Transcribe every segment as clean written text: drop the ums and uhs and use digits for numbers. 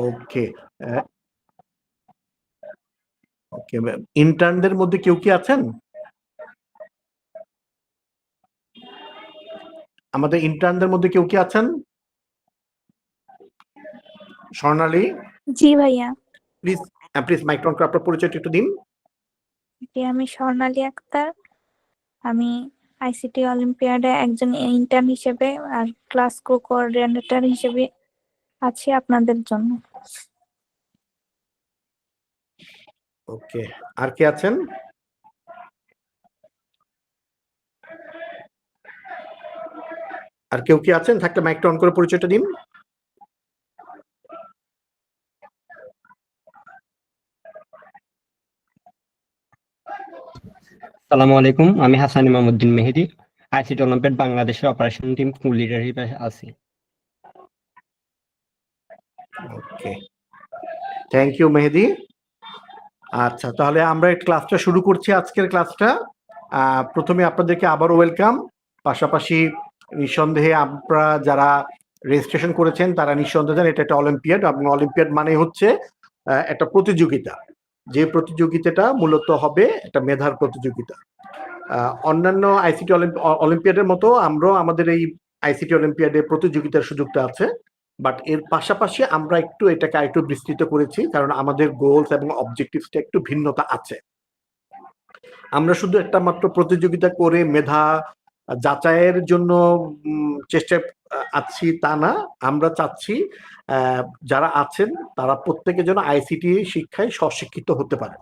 ওকে। ওকে, ইন্টার্নদের মধ্যে কেউ কি আছেন? আমাদের ইন্টার্নদের মধ্যে কেউ কি আছেন? স্বর্ণালী, জি ভাইয়া। প্লিজ প্লিজ মাইক অন করে আপনার পরিচয়টা একটু দিন। আমি স্বর্ণালী আক্তার। আমি আইসিটি অলিম্পিয়াডে একজন ইন্টার্ন হিসেবে আর ক্লাস কোঅর্ডিনেটর হিসেবে আছি আপনাদের জন্য। ওকে, আর কে আছেন? আর কেউ কি আছেন? থাকলে মাইকটা অন করে পরিচয়টা দিন। আসসালামু আলাইকুম, আমি হাসান ইমামউদ্দিন মেহেদী, আইসিটি অলিম্পিয়াড বাংলাদেশের অপারেশন টিম লিডার হিসেবে আছি। ওকে, থ্যাংক ইউ মেহেদী। আচ্ছা, তাহলে আমরা ক্লাসটা শুরু করছি। আজকের ক্লাসটা প্রথমে আপনাদেরকে আবারও ওয়েলকাম। পাশাপাশি নিঃসন্দেহে আপনারা যারা রেজিস্ট্রেশন করেছেন তারা নিঃসন্দেহে জানেন এটা একটা অলিম্পিয়াড, এবং অলিম্পিয়াড মানে হচ্ছে একটা প্রতিযোগিতা। যে প্রতিযোগিতাটা মূলত হবে একটা মেধার প্রতিযোগিতা। অন্যান্য আইসিটি অলিম্পিয়াডের মতো আমরাও আমাদের এই আইসিটি অলিম্পিয়াডে প্রতিযোগিতার সুযোগটা আছে, বাট এর পাশাপাশি আমরা একটু এটাকে আরেকটু বিস্তৃত করেছি, কারণ আমাদের গোলস এবং অবজেক্টিভসটা একটু ভিন্নতা আছে। আমরা শুধু একটা মাত্র প্রতিযোগিতা করে মেধা যাচাইয়ের জন্য চেষ্টায় আছি তা না, আমরা চাচ্ছি যারা আছেন তারা প্রত্যেকে যেন আইসিটি শিক্ষায় স্বশিক্ষিত হতে পারে।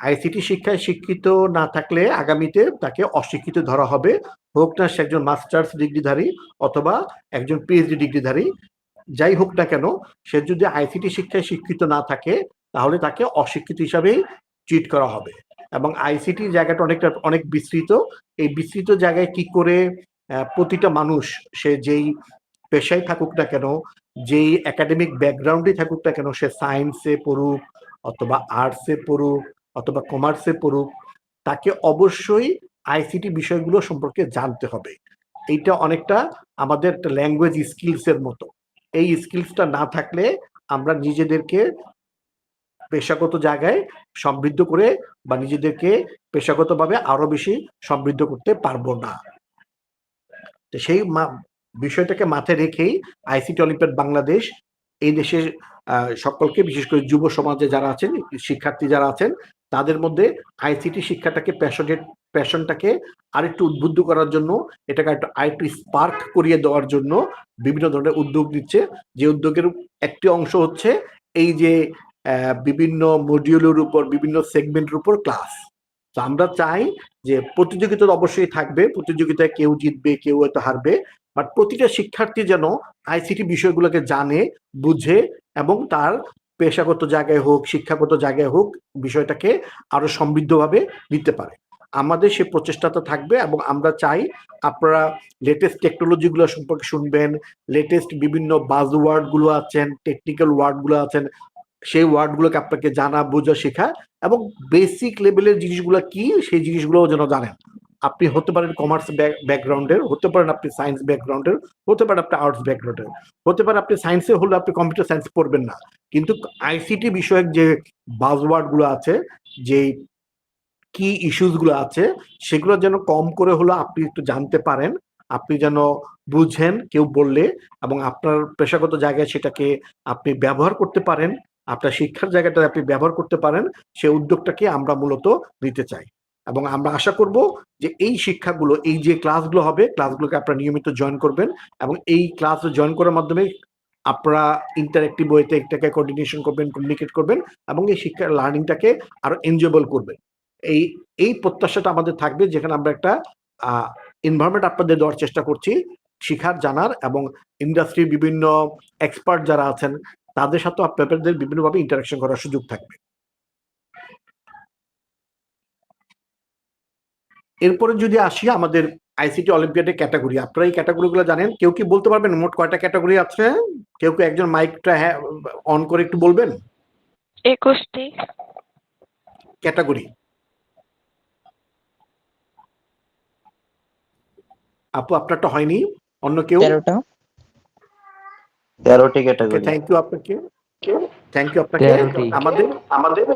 আইসিটি শিক্ষায় শিক্ষিত না থাকলে আগামীতে তাকে অশিক্ষিত ধরা হবে, হোক না সে একজন মাস্টার্স ডিগ্রিধারী অথবা একজন পিএইচডি ডিগ্রিধারী, যাই হোক না কেন, সে যদি আইসিটি শিক্ষায় শিক্ষিত না থাকে তাহলে তাকে অশিক্ষিত হিসাবেই ট্রিট করা হবে। এবং আইসিটি জায়গাটা অনেক বিস্তৃত। এই বিস্তৃত জায়গায় কি করে প্রতিটা মানুষ, সে যেই পেশায় থাকুক না কেন, যেই একাডেমিক ব্যাকগ্রাউন্ডে থাকুক না কেন, সে সায়েন্সে পড়ুক অথবা আর্টসে পড়ুক অথবা কমার্সে পড়ুক, তাকে অবশ্যই আইসিটি বিষয়গুলো সম্পর্কে জানতে হবে। এইটা অনেকটা আমাদের একটা ল্যাঙ্গুয়েজ স্কিলসের মতো। এই স্কিলসটা না থাকলে আমরা নিজেদেরকে পেশাগত জায়গায় সমৃদ্ধ করে বা নিজেদেরকে পেশাগতভাবে আরো বেশি সমৃদ্ধ করতে পারবো না। তো সেই বিষয়টাকে মাথায় রেখেই আইসিটি অলিম্পিয়াড বাংলাদেশ এই দেশের সকলকে, বিশেষ করে যুব সমাজে যারা আছেন, শিক্ষার্থী যারা আছেন, তাদের মধ্যে আইসিটি শিক্ষাটাকে প্যাশনটাকে আরেকটু উদ্বুদ্ধ করার জন্য, এটাকে আরেকটু স্পার্ক করিয়ে দেওয়ার জন্য বিভিন্ন ধরনের উদ্যোগ নিচ্ছে। যে উদ্যোগের একটি অংশ হচ্ছে এই যে বিভিন্ন মডিউলের উপর, বিভিন্ন সেগমেন্টের উপর ক্লাস। তো আমরা চাই যে প্রতিযোগিতা অবশ্যই থাকবে, প্রতিযোগিতায় কেউ জিতবে কেউ হয়তো হারবে, বাট প্রতিটা শিক্ষার্থী যেন আইসিটি বিষয়গুলোকে জানে, বুঝে এবং তার পেশাগত জায়গায় হোক, শিক্ষাগত জায়গায় হোক, বিষয়টাকে আরো সমৃদ্ধভাবে নিতে পারে। আমাদের সে প্রচেষ্টাটা থাকবে এবং আমরা চাই আপনারা লেটেস্ট টেকনোলজিগুলো সম্পর্কে শুনবেন, লেটেস্ট বিভিন্ন বাজওয়ার্ডগুলো আছেন, টেকনিক্যাল ওয়ার্ডগুলো আছেন, সেই ওয়ার্ডগুলোকে আপনাকে জানা, বোঝা, শেখা এবং বেসিক লেভেলের জিনিসগুলো কি সেই জিনিসগুলোও যেন জানেন। আপনি হতে পারেন কমার্স ব্যাকগ্রাউন্ডের, হতে পারেন আপনি সায়েন্স ব্যাকগ্রাউন্ডের, হতে পারেন আপনি আর্টস ব্যাকগ্রাউন্ডের, হতে পারে আপনি সায়েন্সে হলে আপনি কম্পিউটার সায়েন্স পড়বেন না, কিন্তু আইসিটি বিষয়ক যে বাজওয়ার্ডগুলো আছে, যে কি ইস্যুসগুলো আছে, সেগুলো যেন কম করে হলো আপনি একটু জানতে পারেন, আপনি যেন বুঝেন কেউ বললে, এবং আপনার পেশাগত জায়গায় সেটাকে আপনি ব্যবহার করতে পারেন, আপনার শিক্ষার জায়গাটা আপনি ব্যবহার করতে পারেন, সে উদ্যোগটাকে আমরা মূলত নিতে চাই। এবং আমরা আশা করব যে এই শিক্ষাগুলো, এই যে ক্লাসগুলো হবে, ক্লাসগুলোকে আপনারা নিয়মিত জয়েন করবেন এবং এই ক্লাস জয়েন করার মাধ্যমে আপনারা ইন্টারেক্টিভ ওয়েতে এটাকে কোঅর্ডিনেশন করবেন, কমিউনিকেট করবেন এবং এই শিক্ষার লার্নিংটাকে আরো এনজয়েবল করবেন। এই এই প্রত্যাশাটা আমাদের থাকবে, যেখানে আমরা একটা এনভায়রনমেন্ট আপনাদের দেওয়ার চেষ্টা করছি শিখার, জানার, এবং ইন্ডাস্ট্রির বিভিন্ন এক্সপার্ট যারা আছেন তাদের সাথে আপনাদের বিভিন্নভাবে ইন্টারাকশন করার সুযোগ থাকবে। এরপরে যদি আসি আমাদের আইসিটি অলিম্পিয়াডের ক্যাটাগরি, আপনারা এই ক্যাটাগরিগুলো জানেন। কেউ কি বলতে পারবেন মোট কয়টা ক্যাটাগরি আছে? কেউ কি একজন মাইকটা অন করে একটু বলবেন? 21টি ক্যাটাগরি। আপু আপনারটা হয়নি, অন্য কেউ? 13টি ক্যাটাগরি। থ্যাংক ইউ আপনাকে। থ্যাংক ইউ আপনাকে। 13টি। আমাদের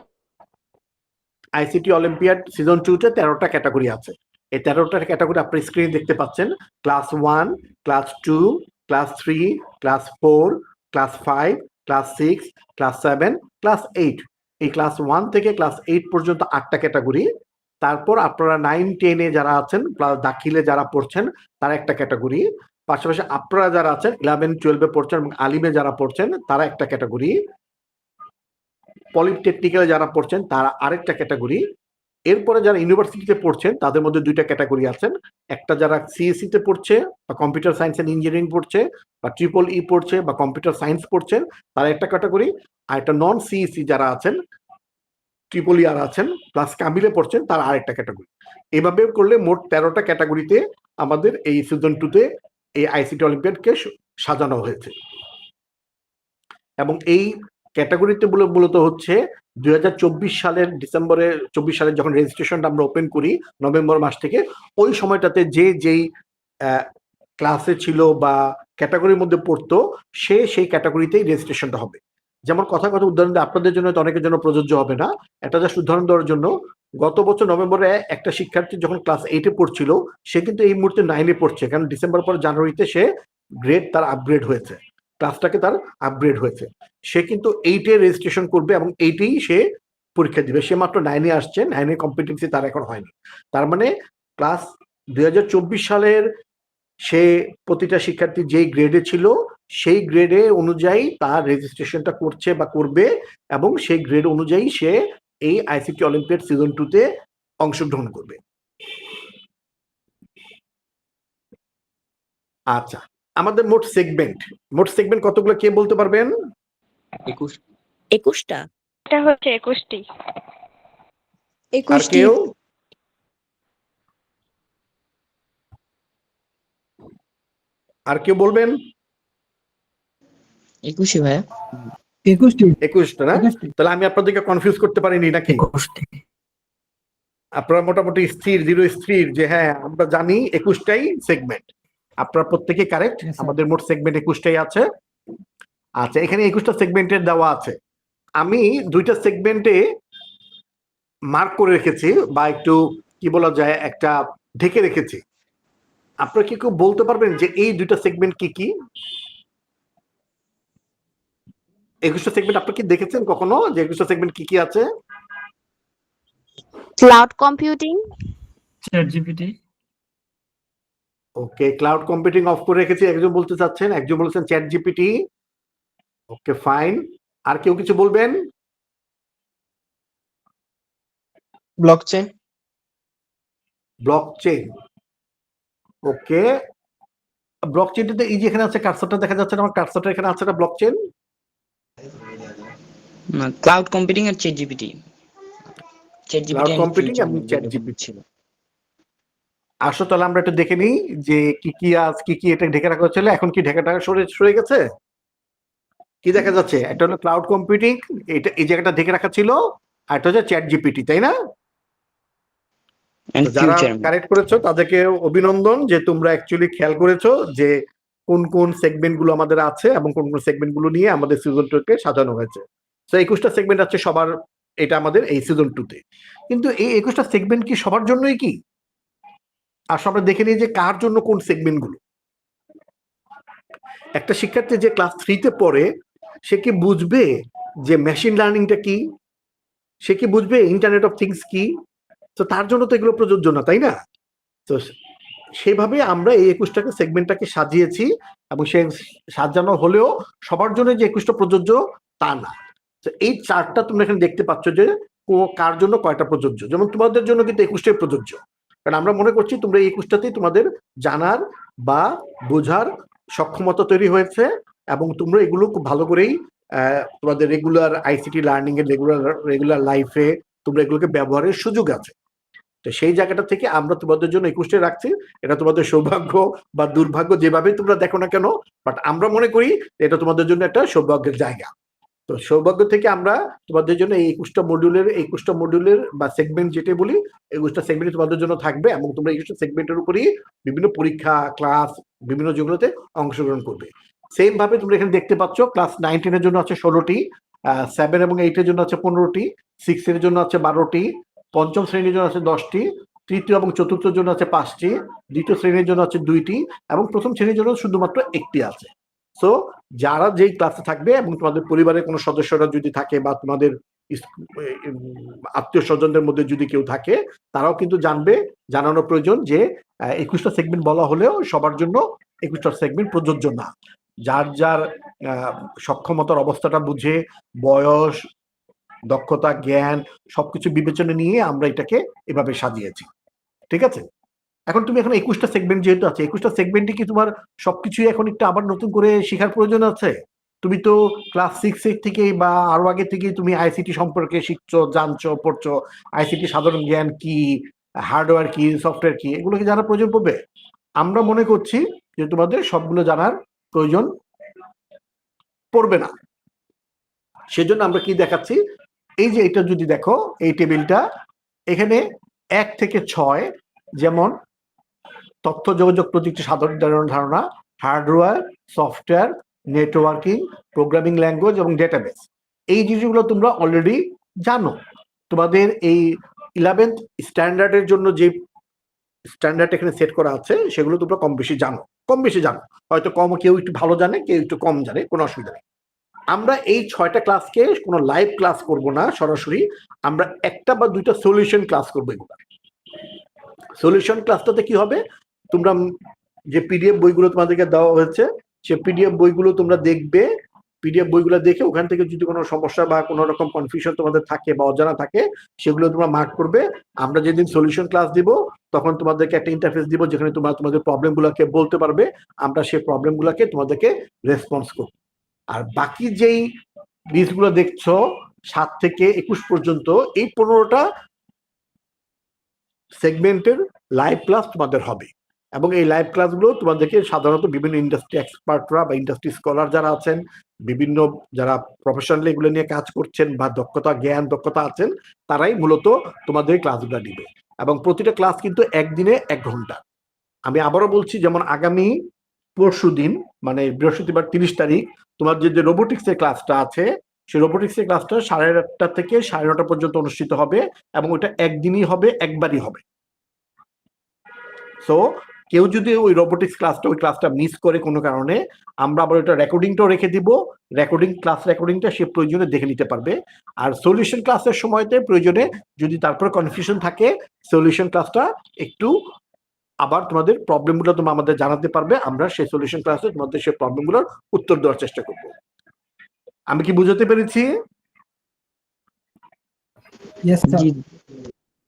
আইসিটি অলিম্পিয়াড সিজন 2-তে 13টা ক্যাটাগরি আছে। এই 13টা ক্যাটাগরি আপনি স্ক্রিনে দেখতে পাচ্ছেন। Class 1, class 2, class 3, class 4, class 5, class 6, class 7, class 8। এই ক্লাস 1 থেকে ক্লাস 8 পর্যন্ত 8টা ক্যাটাগরি। তারপর আপনারা 9, 10-এ যারা আছেন, প্লাস দাখিলে যারা পড়ছেন তারা একটা ক্যাটাগরি। পাশাপাশি আপনারা যারা আছেন 11, 12-এ পড়ছেন এবং আলিমে যারা পড়ছেন তারা একটা ক্যাটাগরি। পলিটেকনিক্যালে যারা পড়ছেন তারা আরেকটা ক্যাটাগরি। এরপরে যারা ইউনিভার্সিটিতে পড়ছেন তাদের মধ্যে 2টা ক্যাটাগরি আছেন। একটা যারা সিএসসি তে পড়ছে বা কম্পিউটার সায়েন্স এন্ড ইঞ্জিনিয়ারিং পড়ছে বা ট্রিপল ই পড়ছে বা কম্পিউটার সায়েন্স পড়ছেন তারা একটা ক্যাটাগরি। আর একটা নন সিএসসি যারা আছেন, ট্রিপল ই আর আছেন প্লাস কামিলে পড়ছেন তারা আরেকটা ক্যাটাগরি। এভাবে করলে মোট 13টা ক্যাটাগরিতে আমাদের এই সিজন 2-তে এই আইসিটি অলিম্পিয়াডকে সাজানো হয়েছে। এবং এই ক্যাটাগরিতে মূলত হচ্ছে 2024 সালের ডিসেম্বরে 24 সালে যখন রেজিস্ট্রেশনটা আমরা ওপেন করি নভেম্বর মাস থেকে, ওই সময়টাতে যেই ক্লাসে ছিল বা ক্যাটাগরির মধ্যে পড়তো সেই ক্যাটাগরিতেই রেজিস্ট্রেশনটা হবে। যেমন কথা উদাহরণ দিয়ে আপনাদের জন্য তো অনেকের জন্য প্রযোজ্য হবে না, এটা জাস্ট উদাহরণ দেওয়ার জন্য। গত বছর নভেম্বরে একটা শিক্ষার্থী যখন ক্লাস 8-এ পড়ছিল সে কিন্তু এই মুহূর্তে 9-এ পড়ছে, কারণ ডিসেম্বর পর জানুয়ারিতে সে গ্রেড তার আপগ্রেড হয়েছে, ক্লাসটাকে তার আপগ্রেড হয়েছে। সে কিন্তু 8-এ রেজিস্ট্রেশন করবে এবং 8-এই সে পরীক্ষা দিবে। সে মাত্র 9-এ আসছে, 9-এর কম্পিটেন্সি তার এখন হয়নি। তার মানে ক্লাস 2024 সালের সে প্রতিটা শিক্ষার্থী যেই গ্রেডে ছিল সেই গ্রেডে অনুযায়ী তার রেজিস্ট্রেশনটা করছে বা করবে এবং সেই গ্রেড অনুযায়ী সে এই আইসিটি অলিম্পিয়াড সিজন 2-তে অংশগ্রহণ করবে। আচ্ছা, আমাদের মোট সেগমেন্ট কতগুলো কে বলতে পারবেন? 21টা। এটা হচ্ছে 21টি। আর কেউ? আর কেউ বলবেন? 21 ভাইয়া। 21টা না? তাহলে আমি আপনাদেরকে কনফিউজ করতে পারিনি নাকি? আপনারা মোটামুটি স্থির যে হ্যাঁ আমরা জানি 21টাই সেগমেন্ট। আপনারা প্রত্যেকে কারেক্ট। আমাদের মোট সেগমেন্ট 21টাই আছে। আচ্ছা, এখানে 21টা সেগমেন্টের দেওয়া আছে। আমি 2টা সেগমেন্টে মার্ক করে রেখেছি বা একটু কি বলা যায় একটা ঢেকে রেখেছি। আপনারা কি কেউ বলতে পারবেন যে এই 2টা সেগমেন্ট কি কি? 21টা সেগমেন্ট আপনারা কি দেখেছেন কখনো যে 21টা সেগমেন্ট কি কি আছে? Cloud computing, ChatGPT, okay, cloud computing of করে রেখেছি। একজন বলতে চাচ্ছেন, একজন বলেছেন চ্যাট জিপিটি। ওকে, ফাইন। আর কেউ কিছু বলবেন? ব্লকচেন। ওকে, ব্লকচেনটাতে এই যে এখানে আছে কার্সারটা দেখা যাচ্ছে না, আমার কার্সারটা এখানে আছে না ব্লকচেন? ক্লাউড কম্পিউটিং আর ChatGPT। ক্লাউড কম্পিউটিং এবং চ্যাট জিপিটি ছিল। আসো তাহলে আমরা একটু দেখে নিই যে কি এটা ঢেকে রাখা হচ্ছিল, এখন কি ঢেকাটা সরে গেছে? কি দেখা যাচ্ছে? একটা হলো ক্লাউড কম্পিউটিং, এটা এই জায়গাটা ঢেকে রাখা ছিল, আর একটা হচ্ছে চ্যাট জিপিটি, তাই না? যারা কারেক্ট করেছো তাদেরকে অভিনন্দন যে তোমরা অ্যাকচুয়ালি খেয়াল করেছো যে কোন কোন সেগমেন্ট গুলো আমাদের আছে এবং কোন কোন সেগমেন্ট গুলো নিয়ে আমাদের সিজন 2-কে সাজানো হয়েছে। তো 21টা সেগমেন্ট আছে সবার, এটা আমাদের এই সিজন 2-তে। কিন্তু এই 21টা সেগমেন্ট কি সবার জন্যই কি? আর আমরা দেখে নিই যে কার জন্য কোন সেগমেন্ট গুলো। একটা শিক্ষার্থী যে ক্লাস 3-তে পড়ে সে কি বুঝবে যে মেশিন লার্নিংটা কি? সে কি বুঝবে ইন্টারনেট অফ থিংস কি? তো তার জন্য তো এগুলো প্রযোজ্য না, তাই না? তো সেভাবে আমরা এই 21টাকে সেগমেন্টটাকে সাজিয়েছি এবং সে সাজানো হলেও সবার জন্য যে 21টা প্রযোজ্য তা না। তো এই চার্টটা তোমরা এখানে দেখতে পাচ্ছ যে কার জন্য কয়টা প্রযোজ্য। যেমন তোমাদের জন্য কিন্তু 21টাই প্রযোজ্য, কারণ আমরা মনে করছি তোমরা এই 21টাতেই তোমাদের জানার বা বোঝার সক্ষমতা তৈরি হয়েছে এবং তোমরা এগুলো খুব ভালো করেই তোমাদের রেগুলার আইসিটি লার্নিং এর রেগুলার লাইফে তোমরা এগুলোকে ব্যবহারের সুযোগ আছে। তো সেই জায়গাটা থেকে আমরা তোমাদের জন্য 21টাই রাখছি। এটা তোমাদের সৌভাগ্য বা দুর্ভাগ্য যেভাবে তোমরা দেখো না কেন, বাট আমরা মনে করি এটা তোমাদের জন্য একটা সৌভাগ্যের জায়গা। তো সৌভাগ্য থেকে আমরা তোমাদের জন্য এই 21টা মডিউলের বা সেগমেন্ট যেটা বলি 21টা সেগমেন্ট তোমাদের জন্য থাকবে এবং তোমরা 21টা সেগমেন্টের উপরই বিভিন্ন পরীক্ষা, ক্লাস, বিভিন্ন যেগুলোতে অংশগ্রহণ করবে। সেম ভাবে তোমরা এখানে দেখতে পাচ্ছ ক্লাস 9-10 এর জন্য আছে 16টি, 7 এবং 8 এর জন্য আছে 15টি, 6 এর জন্য আছে 12টি, পঞ্চম শ্রেণীর জন্য আছে 10টি, তৃতীয় এবং চতুর্থের জন্য আছে 5টি, দ্বিতীয় শ্রেণীর জন্য আছে 2টি এবং প্রথম শ্রেণীর জন্য শুধুমাত্র 1টি আছে। সো যারা যেই ক্লাসে থাকবে এবং তোমাদের পরিবারের কোনো সদস্যরা যদি থাকে বা তোমাদের আত্মীয় স্বজনদের মধ্যে যদি কেউ থাকে তারাও কিন্তু জানানো প্রয়োজন যে 21টা সেগমেন্ট বলা হলেও সবার জন্য 21টা সেগমেন্ট প্রযোজ্য না। যার যার সক্ষমতার অবস্থাটা বুঝে বয়স, দক্ষতা, জ্ঞান সবকিছু বিবেচনা নিয়ে আমরা এটাকে এভাবে সাজিয়েছি। ঠিক আছে, এখন তুমি এখন 21টা সেগমেন্ট যেহেতু আছে 21টা সেগমেন্টে কি তোমার সবকিছুই এখন একটু আবার নতুন করে শেখার প্রয়োজন আছে? তুমি তো ক্লাস 6 থেকে বা আরো আগে থেকেই তুমি আইসিটি সম্পর্কে শিখছো, জানছো, পড়ছো। আইসিটি সাধারণ জ্ঞান কি, হার্ডওয়্যার কি, সফটওয়্যার কি, এগুলো কি জানার প্রয়োজন পড়বে? আমরা মনে করছি যে তোমাদের সবগুলো জানার প্রয়োজন পড়বে না। সেজন্য আমরা কি দেখাচ্ছি, এই যে এটা যদি দেখো এই টেবিলটা এখানে 1 থেকে 6 যেমন তথ্য যোগাযোগ প্রযুক্তি সাধারণ ধারণা, hardware, software, networking, programming language এবং ডেটাবেস, এই জিনিসগুলো তোমরা অলরেডি জানো। তোমাদের এই 11th স্ট্যান্ডার্ডের জন্য যে স্ট্যান্ডার্ড এখানে সেট করা আছে সেগুলো তোমরা কম বেশি জানো, হয়তো কম কেউ একটু ভালো জানে, কেউ একটু কম জানে, কোনো অসুবিধা নেই। আমরা এই 6টা ক্লাসকে কোনো লাইভ ক্লাস করব না সরাসরি, আমরা একটা বা দুইটা সলিউশন ক্লাস করবো। এগুলো সলিউশন ক্লাসটাতে কি হবে, তোমরা যে পিডিএফ বইগুলো তোমাদেরকে দেওয়া হয়েছে সে পিডিএফ বইগুলো তোমরা দেখবে, পিডিএফ বইগুলো দেখে ওখান থেকে যদি কোনো সমস্যা বা কোনো রকম কনফিউশন তোমাদের থাকে বা অজানা থাকে সেগুলো তোমরা মার্ক করবে। আমরা যেদিন সলিউশন ক্লাস দিব তখন তোমাদেরকে একটা ইন্টারফেস দিব যেখানে তোমরা তোমাদের প্রবলেমগুলোকে বলতে পারবে, আমরা সেই প্রবলেমগুলোকে তোমাদেরকে রেসপন্স করব। আর বাকি যেই লিস্টগুলো দেখছো 7 থেকে 21 পর্যন্ত এই 15টা সেগমেন্টের লাইভ ক্লাস তোমাদের হবে এবং এই লাইভ ক্লাসগুলো তোমাদেরকে সাধারণত বিভিন্ন ইন্ডাস্ট্রি এক্সপার্টরা বা ইন্ডাস্ট্রি স্কলার যারা আছেন, বিভিন্ন যারা প্রফেশনালি এগুলো নিয়ে কাজ করছেন বা দক্ষতা আছেন, তারাই মূলত তোমাদের ক্লাসগুলো দিবে এবং প্রতিটা ক্লাস কিন্তু একদিনে 1 ঘন্টা। আমি আবারও বলছি, যেমন আগামী পরশু দিন মানে বৃহস্পতিবার 30 তারিখ তোমার যে রোবোটিক্সের ক্লাসটা আছে সেই রোবোটিক্সের ক্লাসটা 8:30 থেকে 9:30 পর্যন্ত অনুষ্ঠিত হবে এবং ওটা একদিনই হবে, একবারই হবে। সো কেউ যদি ওই রোবোটিক্স ক্লাসটা মিস করে কোনো কারণে, আমরা আবার ওটা রেকর্ডিংটাও রেখে দিব, রেকর্ডিংটা সে প্রয়োজনে দেখে নিতে পারবে। আর সলিউশন ক্লাসের সময়তে প্রয়োজনে যদি তারপরে কনফিউশন থাকে সলিউশন ক্লাসটা একটু আবার তোমাদের প্রবলেমগুলো তোমরা আমাদের জানাতে পারবে, আমরা সেই সলিউশন ক্লাসে তোমাদের সেই প্রবলেমগুলোর উত্তর দেওয়ার চেষ্টা করব। আমি কি বুঝাতে পেরেছি?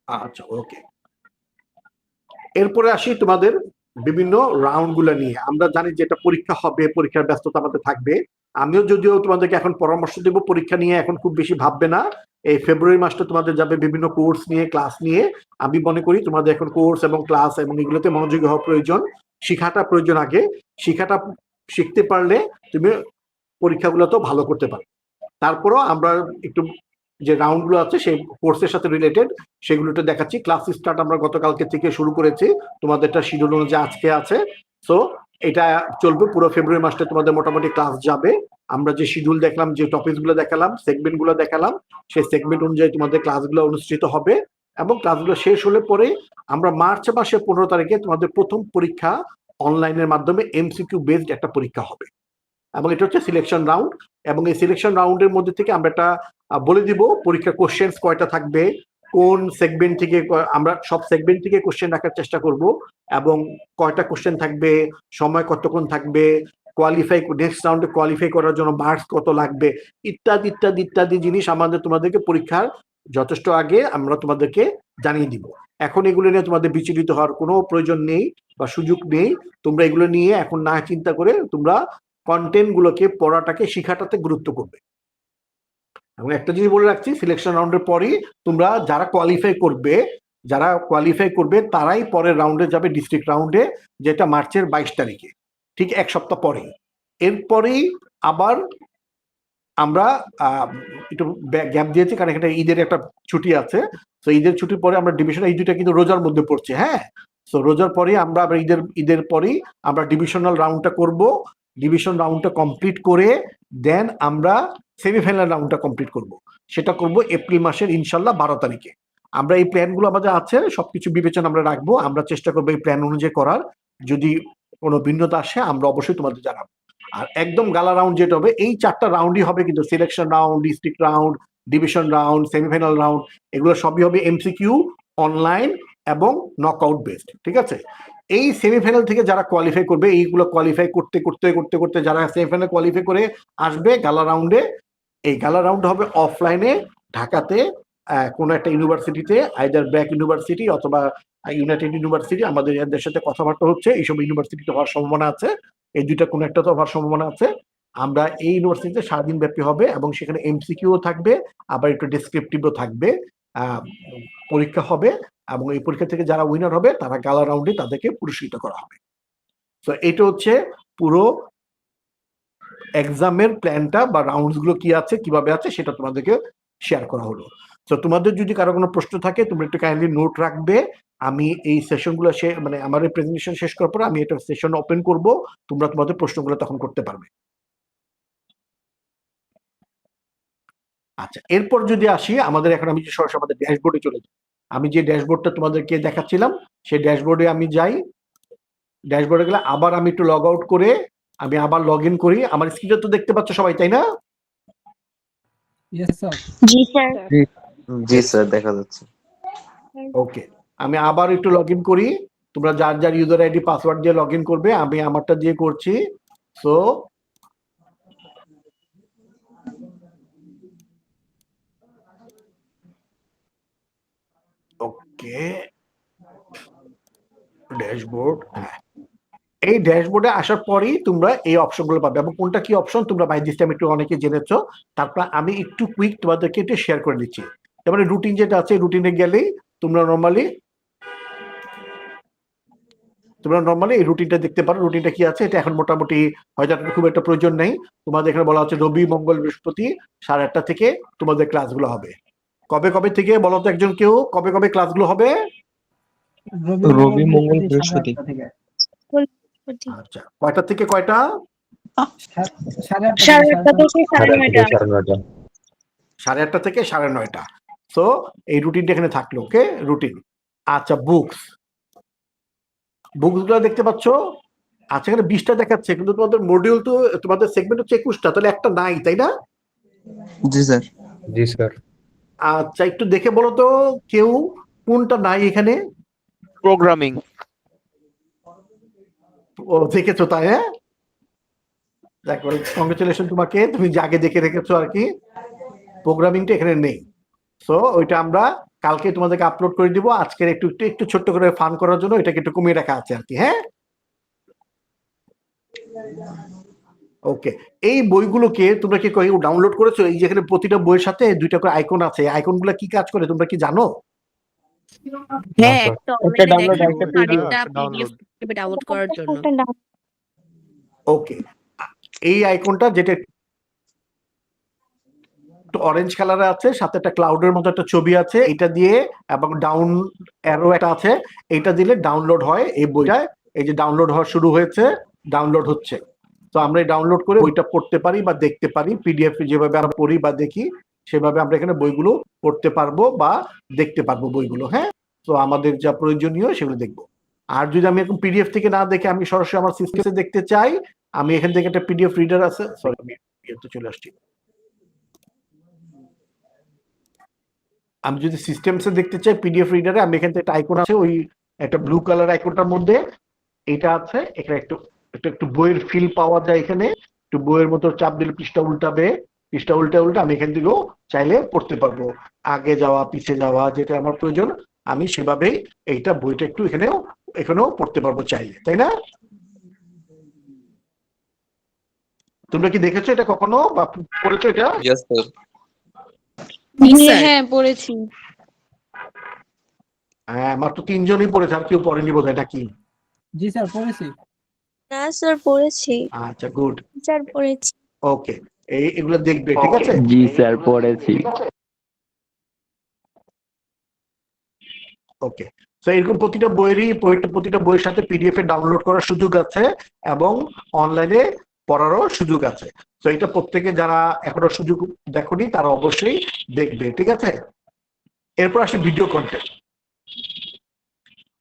আচ্ছা, ওকে। এরপরে আসি তোমাদের বিভিন্ন রাউন্ড গুলো নিয়ে। আমরা জানি যে এটা পরীক্ষা হবে, পরীক্ষার ব্যস্ততা আমাদের থাকবে। আমিও যদিও তোমাদেরকে এখন পরামর্শ দেব পরীক্ষা নিয়ে এখন খুব বেশি ভাববে না। এই ফেব্রুয়ারি মাসটা তোমাদের যাবে বিভিন্ন কোর্স নিয়ে, ক্লাস নিয়ে। আমি মনে করি তোমাদের এখন কোর্স এবং ক্লাস এবং এগুলোতে মনোযোগী হওয়া প্রয়োজন, শিখাটা প্রয়োজন। আগে শিখাটা শিখতে পারলে তুমি পরীক্ষাগুলোতেও ভালো করতে পারবে। তারপরও আমরা একটু যে রাউন্ডগুলো আছে সেই কোর্সের সাথে রিলেটেড সেগুলোতে দেখাচ্ছি। ক্লাস স্টার্ট আমরা গতকালকে থেকে শুরু করেছি, তোমাদেরটা শিডিউল অনুযায়ী আজকে আছে। সো এটা চলবে পুরো ফেব্রুয়ারি মাসটা, তোমাদের মোটামুটি ক্লাস যাবে। আমরা যে শিডিউল দেখলাম, যে টপিকগুলো দেখালাম, সেগমেন্টগুলো দেখালাম, সেই সেগমেন্ট অনুযায়ী তোমাদের ক্লাসগুলো অনুষ্ঠিত হবে এবং ক্লাসগুলো শেষ হলে পরে আমরা মার্চ মাসের 15 তারিখে তোমাদের প্রথম পরীক্ষা অনলাইনের মাধ্যমে এমসিকিউ বেসড একটা পরীক্ষা হবে এবং এটা হচ্ছে সিলেকশন রাউন্ড। এবং এই সিলেকশন রাউন্ডের মধ্যে থেকে আমরা একটা বলে দিব পরীক্ষা কোশ্চেন্স কয়টা থাকবে, কোন সেগমেন্ট থেকে, আমরা সব সেগমেন্ট থেকে কোশ্চেন রাখার চেষ্টা করব এবং কয়টা কোশ্চেন থাকবে, সময় কতক্ষণ থাকবে, নেক্সট রাউন্ডে কোয়ালিফাই করার জন্য মার্কস কত লাগবে, ইত্যাদি ইত্যাদি ইত্যাদি জিনিস আমাদের তোমাদেরকে পরীক্ষার যথেষ্ট আগে আমরা তোমাদেরকে জানিয়ে দিব। এখন এগুলো নিয়ে তোমাদের বিচলিত হওয়ার কোনো প্রয়োজন নেই বা সুযোগ নেই। তোমরা এগুলো নিয়ে এখন না চিন্তা করে তোমরা কন্টেন্ট গুলোকে পড়াটাকে শিখাটাতে গুরুত্ব করবে। এবং একটা জিনিস বলে রাখছি, সিলেকশন রাউন্ডের পরই তোমরা যারা কোয়ালিফাই করবে তারাই পরের রাউন্ডে যাবে, ডিস্ট্রিক্ট রাউন্ডে, যেটা মার্চের 22 তারিখে, ঠিক এক সপ্তাহ পরেই। এরপরেই আবার আমরা একটু গ্যাপ দিয়েছি কারণ এখানে ঈদের একটা ছুটি আছে। তো ঈদের ছুটির পরে আমরা ডিভিশন, এই দুইটা কিন্তু রোজার মধ্যে পড়ছে, হ্যাঁ। তো রোজার পরেই আমরা আবার ঈদের পরেই আমরা ডিভিশনাল রাউন্ডটা করব, ডিভিশন রাউন্ডটা কমপ্লিট করে দেন আমরা সেমিফাইনাল রাউন্ডটা কমপ্লিট করব। সেটা করব এপ্রিল মাসের ইনশাল্লাহ 12 তারিখে। আমরা এই প্ল্যানগুলো আমাদের আছে, সবকিছু বিবেচনা আমরা রাখবো, আমরা চেষ্টা করবো এই প্ল্যান অনুযায়ী করার। যদি কোনো ভিন্নতা আসে আমরা অবশ্যই তোমাদের জানাবো। আর একদম গালা রাউন্ড যেটা হবে, এই 4টা রাউন্ডই হবে, কিন্তু selection round, district round, division round, semifinal round, এগুলো সবই হবে এমসিকিউ, অনলাইন এবং নকআউট বেসড। ঠিক আছে, এই সেমিফাইনাল থেকে যারা কোয়ালিফাই করবে, এইগুলো কোয়ালিফাই করতে করতে করতে করতে যারা সেমিফাইনাল কোয়ালিফাই করে আসবে গালা রাউন্ডে, এই গালা রাউন্ড হবে অফলাইনে ঢাকাতে কোনো একটা ইউনিভার্সিটিতে, আইদার ব্র্যাক ইউনিভার্সিটি অথবা ইউনাইটেড ইউনিভার্সিটি। আমাদের এদের সাথে কথাবার্তা হচ্ছে, এইসব ইউনিভার্সিটিতে হওয়ার সম্ভাবনা আছে, এই দুইটা কোনো একটা তো হওয়ার সম্ভাবনা আছে। আমরা এই ইউনিভার্সিটিতে সারাদিন ব্যাপী হবে এবং সেখানে এমসিকিউ থাকবে, আবার একটু ডেসক্রিপটিভও থাকবে, পরীক্ষা হবে, এবং এই পরীক্ষা থেকে যারা উইনার হবে তারা গালা রাউন্ডে তাদেরকে পুরস্কৃত করা হবে। তো এটা হচ্ছে পুরো এক্সামের প্ল্যানটা বা রাউন্ডস গুলো কি আছে, কিভাবে আছে, সেটা তোমাদেরকে শেয়ার করা হলো। তো তোমাদের যদি কারো কোনো প্রশ্ন থাকে তোমরা একটু কাইন্ডলি নোট রাখবে। আমি এই সেশনগুলো মানে আমার এই প্রেজেন্টেশন শেষ করার পর আমি এটা সেশন ওপেন করব, তোমরা তোমাদের প্রশ্নগুলো তখন করতে পারবে। আচ্ছা, এরপর যদি আসি আমাদের, এখন আমি সরাসরি আমাদের ড্যাশবোর্ডে চলে যাই। আমি যে ড্যাশবোর্ডটা তোমাদেরকে দেখাচ্ছিলাম সেই ড্যাশবোর্ডে আমি যাই। ড্যাশবোর্ডে গেলে আবার আমি একটু লগ আউট করে আমি আবার লগ ইন করি। আমার স্ক্রিনে তো দেখতে পাচ্ছ সবাই, তাই না? জি স্যার। জি স্যার, দেখা যাচ্ছে। ওকে, আমি আবার একটু লগ ইন করি। তোমরা যার যার ইউজার আইডি পাসওয়ার্ড দিয়ে লগ ইন করবে, আমি আমারটা দিয়ে করছি। সো ওকে, ড্যাশবোর্ড, হ্যাঁ, এই ড্যাশবোর্ডে আসার পরেই তোমরা এই অপশনগুলো পাবে। এবং কোনটা কি অপশন তোমরা বাই দিস টাইম একটু অনেকে জেনেছো, তারপর আমি একটু কুইক তোমাদেরকে একটু শেয়ার করে দিচ্ছি। তারপরে রুটিন যেটা আছে, রুটিনে গেলেই তোমরা নর্মালি এই রুটিনটা দেখতে পারো। রুটিনটা কি আছে, এটা এখন মোটামুটি হয়তো খুব একটা প্রয়োজন নেই। তোমাদের এখানে বলা হচ্ছে রবি, মঙ্গল, বৃহস্পতি 8:30 থেকে তোমাদের ক্লাসগুলো হবে। কবে কবে থেকে বলো তো একজন কেউ, কবে কবে ক্লাসগুলো হবে? রবি, মঙ্গল, বৃহস্পতি। আচ্ছা, কয়টা থেকে কয়টা? 8:30 থেকে 9:30। 8:30 থেকে 9:30। সো এই রুটিনটা এখানে থাকলো। ওকে, রুটিন। আচ্ছা, বুকস গুলো দেখতে পাচ্ছ। আচ্ছা, এখানে 20টা দেখাচ্ছে, কিন্তু তোমাদের মডিউল তো, তোমাদের সেগমেন্ট হচ্ছে 21টা, তাহলে একটা নাই, তাই না? জি স্যার। জি স্যার। আচ্ছা, একটু দেখে বলো তো কেউ কোনটা নাই এখানে। প্রোগ্রামিং। ও, দেখেছো তাই? হ্যাঁ, দেখো, কংগ্রেচুলেশন তোমাকে, তুমি যে আগে দেখে রেখেছো আর কি। প্রোগ্রামিংটা এখানে নেই। সো ওইটা আমরা কালকে তোমাদেরকে আপলোড করে দিব। আজকের একটু একটু একটু ছোট্ট করে ফান করার জন্য এটাকে একটু কমিয়ে রাখা আছে আর কি। হ্যাঁ, ওকে। এই বইগুলোকে তোমরা কি কেউ ডাউনলোড করেছো? এই যেখানে প্রতিটা বইয়ের সাথে 2টা করে আইকন আছে, আইকনগুলো কি কাজ করে তোমরা কি জানো? হ্যাঁ, একটা একটা অনলাইনে ডাউনলোড, দেখানো, একটা আরেকটা ডাউনলোড। পিডিএফ হিসেবে ডাউনলোড করার জন্য। ওকে, এই আইকনটা যেটা অরেঞ্জ কালারে আছে, সাথে একটা ক্লাউডের মতো একটা ছবি আছে, এটা দিয়ে এবং ডাউন অ্যারো একটা আছে, এটা দিলে ডাউনলোড হয় এই বইটা। এই যে ডাউনলোড হওয়া শুরু হয়েছে, ডাউনলোড হচ্ছে। তো আমরা ডাউনলোড করে বইটা পড়তে পারি বা দেখতে পারি। পিডিএফ যেভাবে আমরা পড়ি বা দেখি সেভাবে আমরা এখানে বইগুলো পড়তে পারবো বা দেখতে পারবো বইগুলো। হ্যাঁ, তো আমাদের যা প্রয়োজনীয় সেগুলো দেখবো। আর যদি আমি এখন পিডিএফ থেকে না দেখে আমি সরাসরি আমার সিস্টেমে দেখতে চাই, আমি এখান থেকে একটা পিডিএফ রিডার আছে, সরি আমি চলে আসছি। আমি যদি সিস্টেমসে দেখতে চাই পিডিএফ রিডারে, আমি এখান থেকে একটা আইকন আছে, ওই একটা ব্লু কালার আইকনটার মধ্যে এটা আছে। এখানে একটু বইয়ের ফিল পাওয়া যায়। এখানে একটু বইয়ের মতো চাপ দিলে পৃষ্ঠা উল্টাবে, পৃষ্ঠা উল্টা আমি এখান থেকেও চাইলে পড়তে পারবো। আগে যাওয়া, পিছে যাওয়া, যেটা আমার প্রয়োজন আমি সেভাবেই এইটা বইটা একটু এখানেও পড়তে পারবো চাইলে, তাই না? তোমরা কি দেখেছো এটা কখনো বা পড়েছো এটা? Yes sir. হ্যাঁ, পড়েছি। হ্যাঁ, মাত্র 3 জনই পড়েছে, আর কেউ পড়েনি বোধহয়, নাকি? জি স্যার, পড়েছি। না স্যার, পড়েছি। আচ্ছা, গুড। স্যার, পড়েছি। ওকে, এগুলো দেখবে, ঠিক আছে? জি স্যার, পড়েছি। ওকে, তো এরকম প্রতিটা বইয়ের সাথে পিডিএফ এ ডাউনলোড করার সুযোগ আছে এবং অনলাইনে পড়ারও সুযোগ আছে। তো এটা প্রত্যেকে যারা এখনো সুযোগ দেখোনি তারা অবশ্যই দেখবে, ঠিক আছে। এরপর আসে ভিডিও কন্টেন্ট।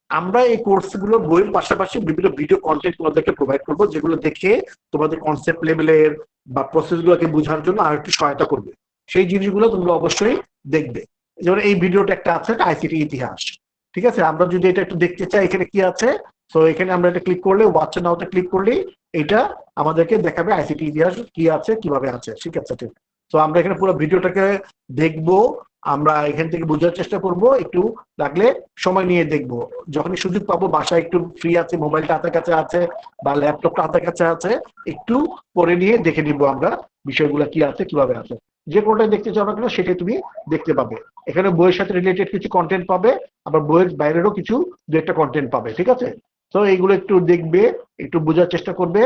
আমরা এই কোর্সগুলো বইয়ের পাশাপাশি বিভিন্ন ভিডিও কন্টেন্ট তোমাদেরকে প্রোভাইড করবো, যেগুলো দেখে তোমাদের কনসেপ্ট লেভেলের বা প্রসেস গুলোকে বোঝার জন্য আর একটু সহায়তা করবে। সেই জিনিসগুলো তোমরা অবশ্যই দেখবে। যেমন এই ভিডিওটা একটা আছে, আইসিটি ইতিহাস, ঠিক আছে। আমরা যদি এটা একটু দেখতে চাই এখানে কি আছে, তো এখানে আমরা এটা ক্লিক করলে, ওয়াচ নাওতে ক্লিক করলে এটা আমাদেরকে দেখাবে আইসিটি ইতিহাস কি আছে, কিভাবে আছে, ঠিক আছে। ঠিক, তো আমরা এখানে পুরো ভিডিওটাকে দেখবো, আমরা এখান থেকে বোঝার চেষ্টা করব, একটু লাগলে সময় নিয়ে দেখব। যখনই সুযোগ পাবো, বাসায় একটু ফ্রি আছে, মোবাইলটা হাতের কাছে আছে বা ল্যাপটপটা হাতের কাছে আছে, একটু পরে নিয়ে দেখে নিব আমরা বিষয়গুলো কি আছে, কিভাবে আছে। যে কোনটা দেখতে চাও না কেন সেটাই তুমি দেখতে পাবে। এখানে বইয়ের সাথে রিলেটেড কিছু কন্টেন্ট পাবে, আবার বইয়ের বাইরেরও কিছু দু একটা কন্টেন্ট পাবে, ঠিক আছে। তো এইগুলো একটু দেখবে, একটু বোঝার চেষ্টা করবে,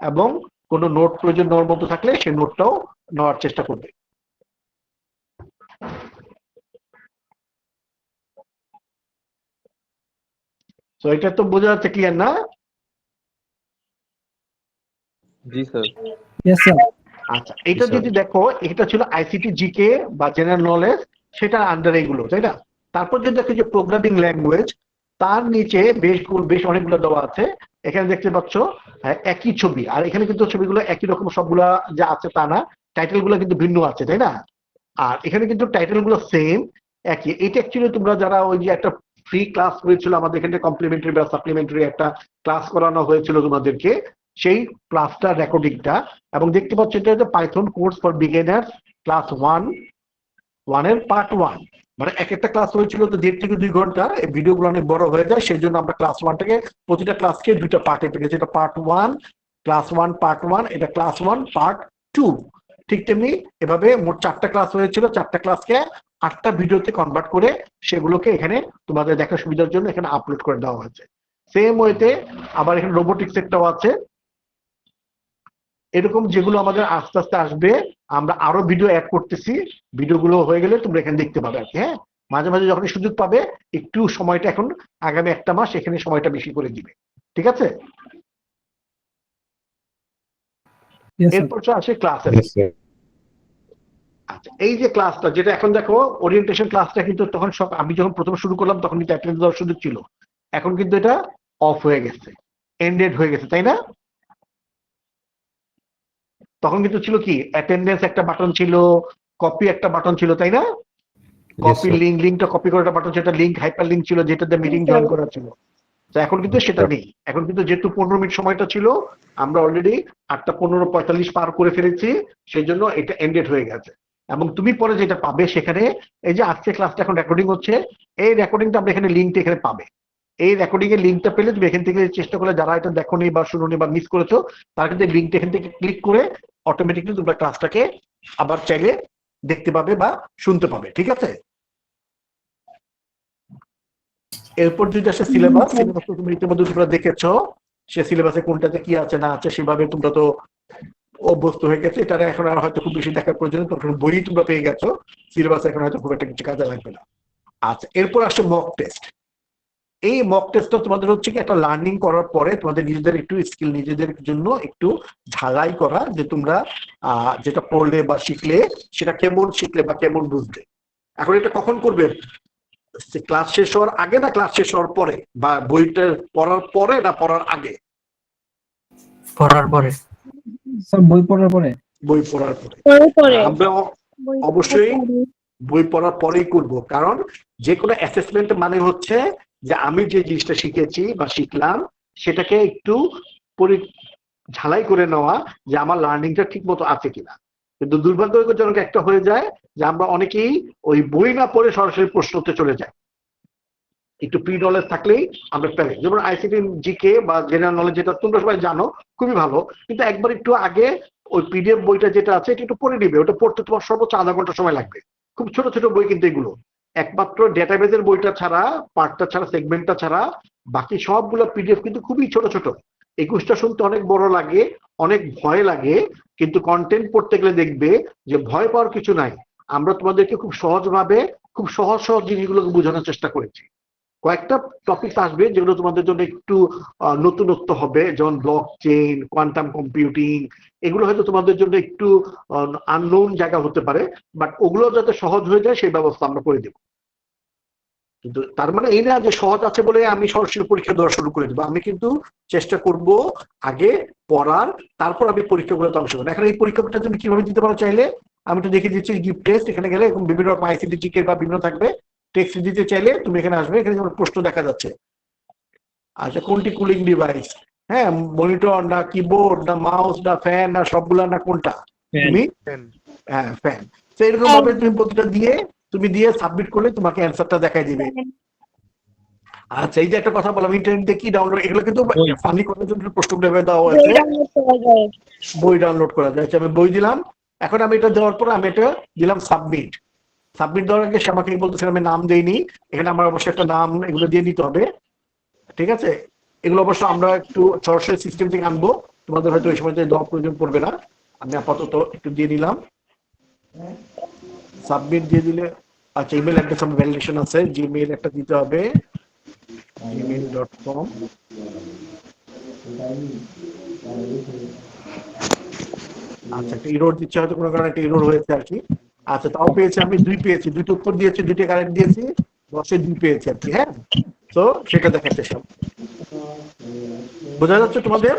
এবং কোনো নোট প্রয়োজন নেওয়ার মতো থাকলে সেই নোটটাও নেওয়ার চেষ্টা করবে। তো এটা তো বোঝা যাচ্ছে, ক্লিয়ার না? জি স্যার। Yes sir. আচ্ছা, এটা যদি দেখো, এটা ছিল আইসিটি জিকে বা জেনারেল নলেজ, সেটা আন্ডার এগুলো, তাই না। তারপর যদি দেখো যে প্রোগ্রামিং ল্যাঙ্গুয়েজ, তার নিচে বেশ অনেকগুলো দেওয়া আছে। এখানে দেখতে পাচ্ছ একই ছবি, আর এখানে কিন্তু ছবিগুলো একই রকম সবগুলা যা আছে তা না, টাইটেল গুলো কিন্তু ভিন্ন আছে, তাই না। আর এখানে কিন্তু টাইটেল গুলো সেম, একই। এটা অ্যাকচুয়ালি তোমরা যারা ওই যে একটা ফ্রি ক্লাস হয়েছিল আমাদের এখানে, কমপ্লিমেন্টারি বা সাপ্লিমেন্টারি একটা ক্লাস করানো হয়েছিল তোমাদেরকে, সেই ক্লাসটা রেকর্ডিংটা, এবং দেখতে পাচ্ছ এটা হচ্ছে Python course for beginners class 1 এর পার্ট 1। মানে এক একটা ক্লাস হয়েছিল তো 1.5 থেকে 2 ঘন্টা, এই ভিডিওগুলো অনেক বড় হয়ে যায়, সেই জন্য আমরা ক্লাস 1টাকে প্রতিটা ক্লাসকে দুইটা পার্টে পেয়েছি। এটা পার্ট 1 ক্লাস 1 পার্ট 1, এটা ক্লাস 1 পার্ট 2। ঠিক তেমনি এভাবে মোট 4টা ক্লাস হয়েছিল, 4টা ক্লাসকে 8টা ভিডিওতে কনভার্ট করে সেগুলোকে এখানে তোমাদের দেখার সুবিধার জন্য এখানে আপলোড করে দেওয়া হয়েছে। সেম ওয়েতে আবার এখানে রোবোটিক্স একটাও আছে। এরকম যেগুলো আমাদের আস্তে আস্তে আসবে, আমরা আরো ভিডিও অ্যাড করতেছি, ভিডিওগুলো হয়ে গেলে তোমরা এখানে দেখতে পাবে আর কি। হ্যাঁ, মাঝে মাঝে যখন সুযোগ পাবে, একটু সময়টা এখন আগামী 1টা মাস এখানে সময়টা বেশি করে দিবে, ঠিক আছে। এরপর আসে ক্লাসে। আচ্ছা, এই যে ক্লাসটা যেটা এখন দেখো, ওরিয়েন্টেশন ক্লাসটা কিন্তু তখন সব, আমি যখন প্রথম শুরু করলাম তখন কিন্তু অ্যাটেন্ডেন্স দেওয়ার সুযোগ ছিল, এখন কিন্তু এটা অফ হয়ে গেছে, এন্ডেড হয়ে গেছে, তাই না। তখন কিন্তু ছিল কি, অ্যাটেন্ডেন্স একটা বাটন ছিল, কপি একটা বাটন ছিল, তাই না। কপি লিঙ্কটা কপি করার একটা বাটন ছিল, লিঙ্ক হাইপার লিঙ্ক ছিল, যেটাতে মিটিং জয়েন করা ছিল। তো এখন কিন্তু সেটা নেই। এখন কিন্তু যেহেতু 15 মিনিট সময়টা ছিল, আমরা অলরেডি 8:15:45 পার করে ফেলেছি, সেই জন্য এটা এন্ডেড হয়ে গেছে। এবং তুমি পরে যেটা পাবে সেখানে, এই যে আজকে ক্লাসটা এখন রেকর্ডিং হচ্ছে, এই রেকর্ডিংটা আমরা এখানে লিঙ্কটা এখানে পাবে। এই রেকর্ডিং এর লিঙ্কটা পেলে তুমি এখান থেকে চেষ্টা করলে, যারা এটা দেখোনি বা শুনোনি বা মিস করেছো, তারা কিন্তু এই লিঙ্কটা এখান থেকে ক্লিক করে অটোমেটিকলি তোমরা ক্লাসটাকে আবার চাইলে দেখতে পাবে বা শুনতে পাবে, ঠিক আছে। এরপর যদি আসে সিলেবাস, সিলেবাস তো তুমি ইতিমধ্যে তোমরা দেখেছো, সে সিলেবাসে কোনটাতে কি আছে না আছে সেভাবে তোমরা তো অভ্যস্ত হয়ে গেছে। এটা এখন আর হয়তো খুব বেশি দেখার প্রয়োজন, তখন বই তোমরা পেয়ে গেছো, সিলেবাস এখন হয়তো খুব একটা কিছু কাজে লাগবে না। আচ্ছা, এরপর আসে মক টেস্ট। এই মক টেস্টটা তোমাদের হচ্ছে কি, একটা লার্নিং করার পরে তোমাদের নিজেদের একটু স্কিল, নিজেদের জন্য একটু ঝালাই করা, যে তোমরা যেটা পড়লে বা শিখলে সেটা কেমন শিখলে বা কেমন বুঝলে। এখন এটা কখন করবে, ক্লাস শেষ হওয়ার আগে না ক্লাস শেষ হওয়ার পরে, বা বইটা পড়ার পরে না পড়ার আগে? পড়ার পরে স্যার, বই পড়ার পরে। বই পড়ার পরে। পরে আমরা অবশ্যই বই পড়ার পরেই করব, কারণ যে কোনো অ্যাসেসমেন্ট মানে হচ্ছে যে আমি যে জিনিসটা শিখেছি বা শিখলাম সেটাকে একটু ঝালাই করে নেওয়া, যে আমার লার্নিংটা ঠিক মতো আছে কিনা। কিন্তু দুর্ভাগ্যজনক একটা হয়ে যায় যে আমরা অনেকেই ওই বই না পড়ে সরাসরি প্রশ্নতে চলে যাই। একটু প্রি নলেজ থাকলেই আমরা পারি। যেমন আইসিটি জিকে বা জেনারেল নলেজ, যেটা তোমরা সবাই জানো খুবই ভালো, কিন্তু একবার একটু আগে ওই পিডিএফ বইটা যেটা আছে এটা একটু পড়ে নিবে, ওটা পড়তে তোমার সর্বোচ্চ আধা ঘন্টা সময় লাগবে। খুব ছোট ছোট বই কিন্তু এগুলো, একমাত্র ডেটাবেজের বইটা ছাড়া, পার্টটা ছাড়া, সেগমেন্টটা ছাড়া বাকি সবগুলো পিডিএফ কিন্তু খুবই ছোট ছোট। 21টা শুনতে অনেক বড় লাগে, অনেক ভয় লাগে, কিন্তু কন্টেন্ট পড়তে গেলে দেখবে যে ভয় পাওয়ার কিছু নাই। আমরা তোমাদেরকে খুব সহজভাবে, খুব সহজ সহজ জিনিসগুলোকে বোঝানোর চেষ্টা করেছি। কয়েকটা টপিক আসবে যেগুলো তোমাদের জন্য একটু নতুনত্ব হবে, যেমন ব্লক চেইন, কোয়ান্টাম কম্পিউটিং, এগুলো হয়তো তোমাদের জন্য একটু আননোন জায়গা হতে পারে, বাট ওগুলো যাতে সহজ হয়ে যায় সেই ব্যবস্থা আমরা করে দেব। কিন্তু তার মানে এই না যে সহজ আছে বলে আমি সরাসরি পরীক্ষা দেওয়া শুরু করে দেবো। আমি কিন্তু চেষ্টা করব আগে পড়ার, তারপর আমি পরীক্ষাগুলোতে অংশগ্রহণ। এখন এই পরীক্ষাটা তুমি কিভাবে দিতে পারো চাইলে আমি তো দেখে দিচ্ছি গিফট টেস্ট, এখানে গেলে এরকম বিভিন্ন রকম আইসিটি জিকে বা বিভিন্ন থাকবে, টেক্সট দিতে চাইলে তুমি এখানে আসবে, এখানে যেমন প্রশ্ন দেখা যাচ্ছে। আচ্ছা, কোনটি কুলিং ডিভাইস? হ্যাঁ, মনিটর না কিবোর্ড না মাউস না ফ্যান না সবগুলা না কোনটা? তুমি হ্যাঁ ফ্যান। তো এরকম ভাবে তুমি প্রতিটা দিয়ে সাবমিট করলে তোমাকে অ্যান্সারটা দেখাই দিবে। আচ্ছা, এই যে একটা কথা বললাম ইন্টারনেটে কি ডাউনলোড, এগুলো কিন্তু ফানি করার জন্য প্রশ্নগুলো দেওয়া হয়েছে, বই ডাউনলোড করা যায়। আমি বই দিলাম, এখন আমি এটা দেওয়ার পর আমি এটা দিলাম সাবমিট। সাবমিট দেওয়ার আগে সে আমাকে বলতেছে আমি নাম দেইনি, এখানে আমার অবশ্যই একটা নাম এগুলো দিয়ে নিতে হবে, ঠিক আছে? এগুলো অবশ্য আমরা একটু সরাসরি সিস্টেম থেকে আনবো, তোমাদের হয়তো এই সময় দেওয়ার প্রয়োজন পড়বে না। আমি আপাতত একটু দিয়ে নিলাম, সাবমিট দিয়ে দিলে। আচ্ছা, ইমেল অ্যাড্রেস আমার ভ্যালিডেশন আছে, জিমেইল একটা দিতে হবে, gmail.com। আচ্ছা, একটা এরর দিচ্ছে, হয়তো কোনো কারণে একটা এরর হয়েছে আর কি। আচ্ছা, তাও পেয়েছি, আমি 2 পেয়েছি, 2টা উত্তর দিয়েছি, 2টা কারেক্ট দিয়েছি, 10-এ 2 পেয়েছি আর কি। হ্যাঁ, তো সেটা দেখাচ্ছে সব বোঝা যাচ্ছে তোমাদের?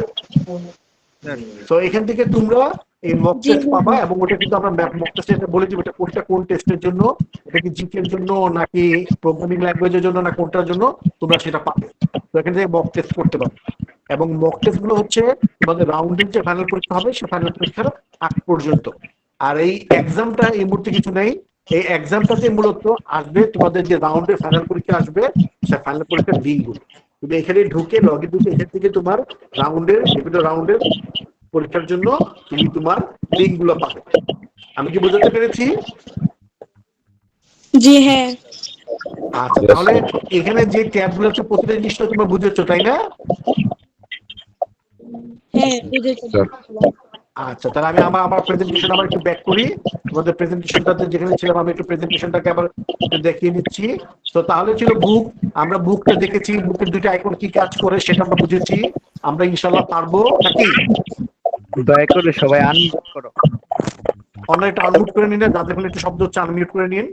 তো এখান থেকে তোমরা এই মক টেস্ট পাবা, এবং ওটা কিন্তু আমরা মক টেস্টে বলে দিব এটা কোন টেস্টের জন্য, এটা কি জিকের জন্য নাকি প্রোগ্রামিং ল্যাঙ্গুয়েজের জন্য না কোনটার জন্য, তোমরা সেটা পাবে। তো এখান থেকে মক টেস্ট করতে পারবে, এবং মক টেস্ট গুলো হচ্ছে তোমাদের রাউন্ডের যে ফাইনাল পরীক্ষা হবে সেই ফাইনাল পরীক্ষার আগ পর্যন্ত। আর এই এক্সামটা এই মুহূর্তে কিছু নেই, এই এক্সামটাতে মূলত আসবে তোমাদের যে রাউন্ডের ফাইনাল পরীক্ষা আসবে, সেই ফাইনাল পরীক্ষার লিঙ্কগুলো তুমি এখানে ঢুকে লগইন ঢুকে এখান থেকে তোমার বিভিন্ন রাউন্ডের পরীক্ষার জন্য তুমি তোমার লিঙ্ক গুলো পাবে। আমি কি বোঝাতে পেরেছি? জি হ্যাঁ। আচ্ছা, তাহলে এখানে যে ট্যাব গুলো আছে প্রতিটা জিনিসটা তোমরা বুঝেছো তাই না? হ্যাঁ বুঝেছি। আচ্ছা, তাহলে আমি আমার প্রেজেন্টেশন আবার একটু ব্যাক করি। তোমাদের প্রেজেন্টেশনটাতে যেখানে ছিলাম আমি একটু প্রেজেন্টেশনটাকে আবার একটু দেখিয়ে দিচ্ছি। তো তাহলে ছিল বুক, আমরা বুকটা দেখেছি, বুকের 2টা আইকন কি কাজ করে সেটা আমরা বুঝেছি, আমরা ইনশাআল্লাহ পারবো নাকি? দয়া করে সবাই আনমিউট করো। অনলাইন একটু আনমিউট করে নিন, যাদের ফোনে একটু শব্দ হচ্ছে আনমিউট করে নিন।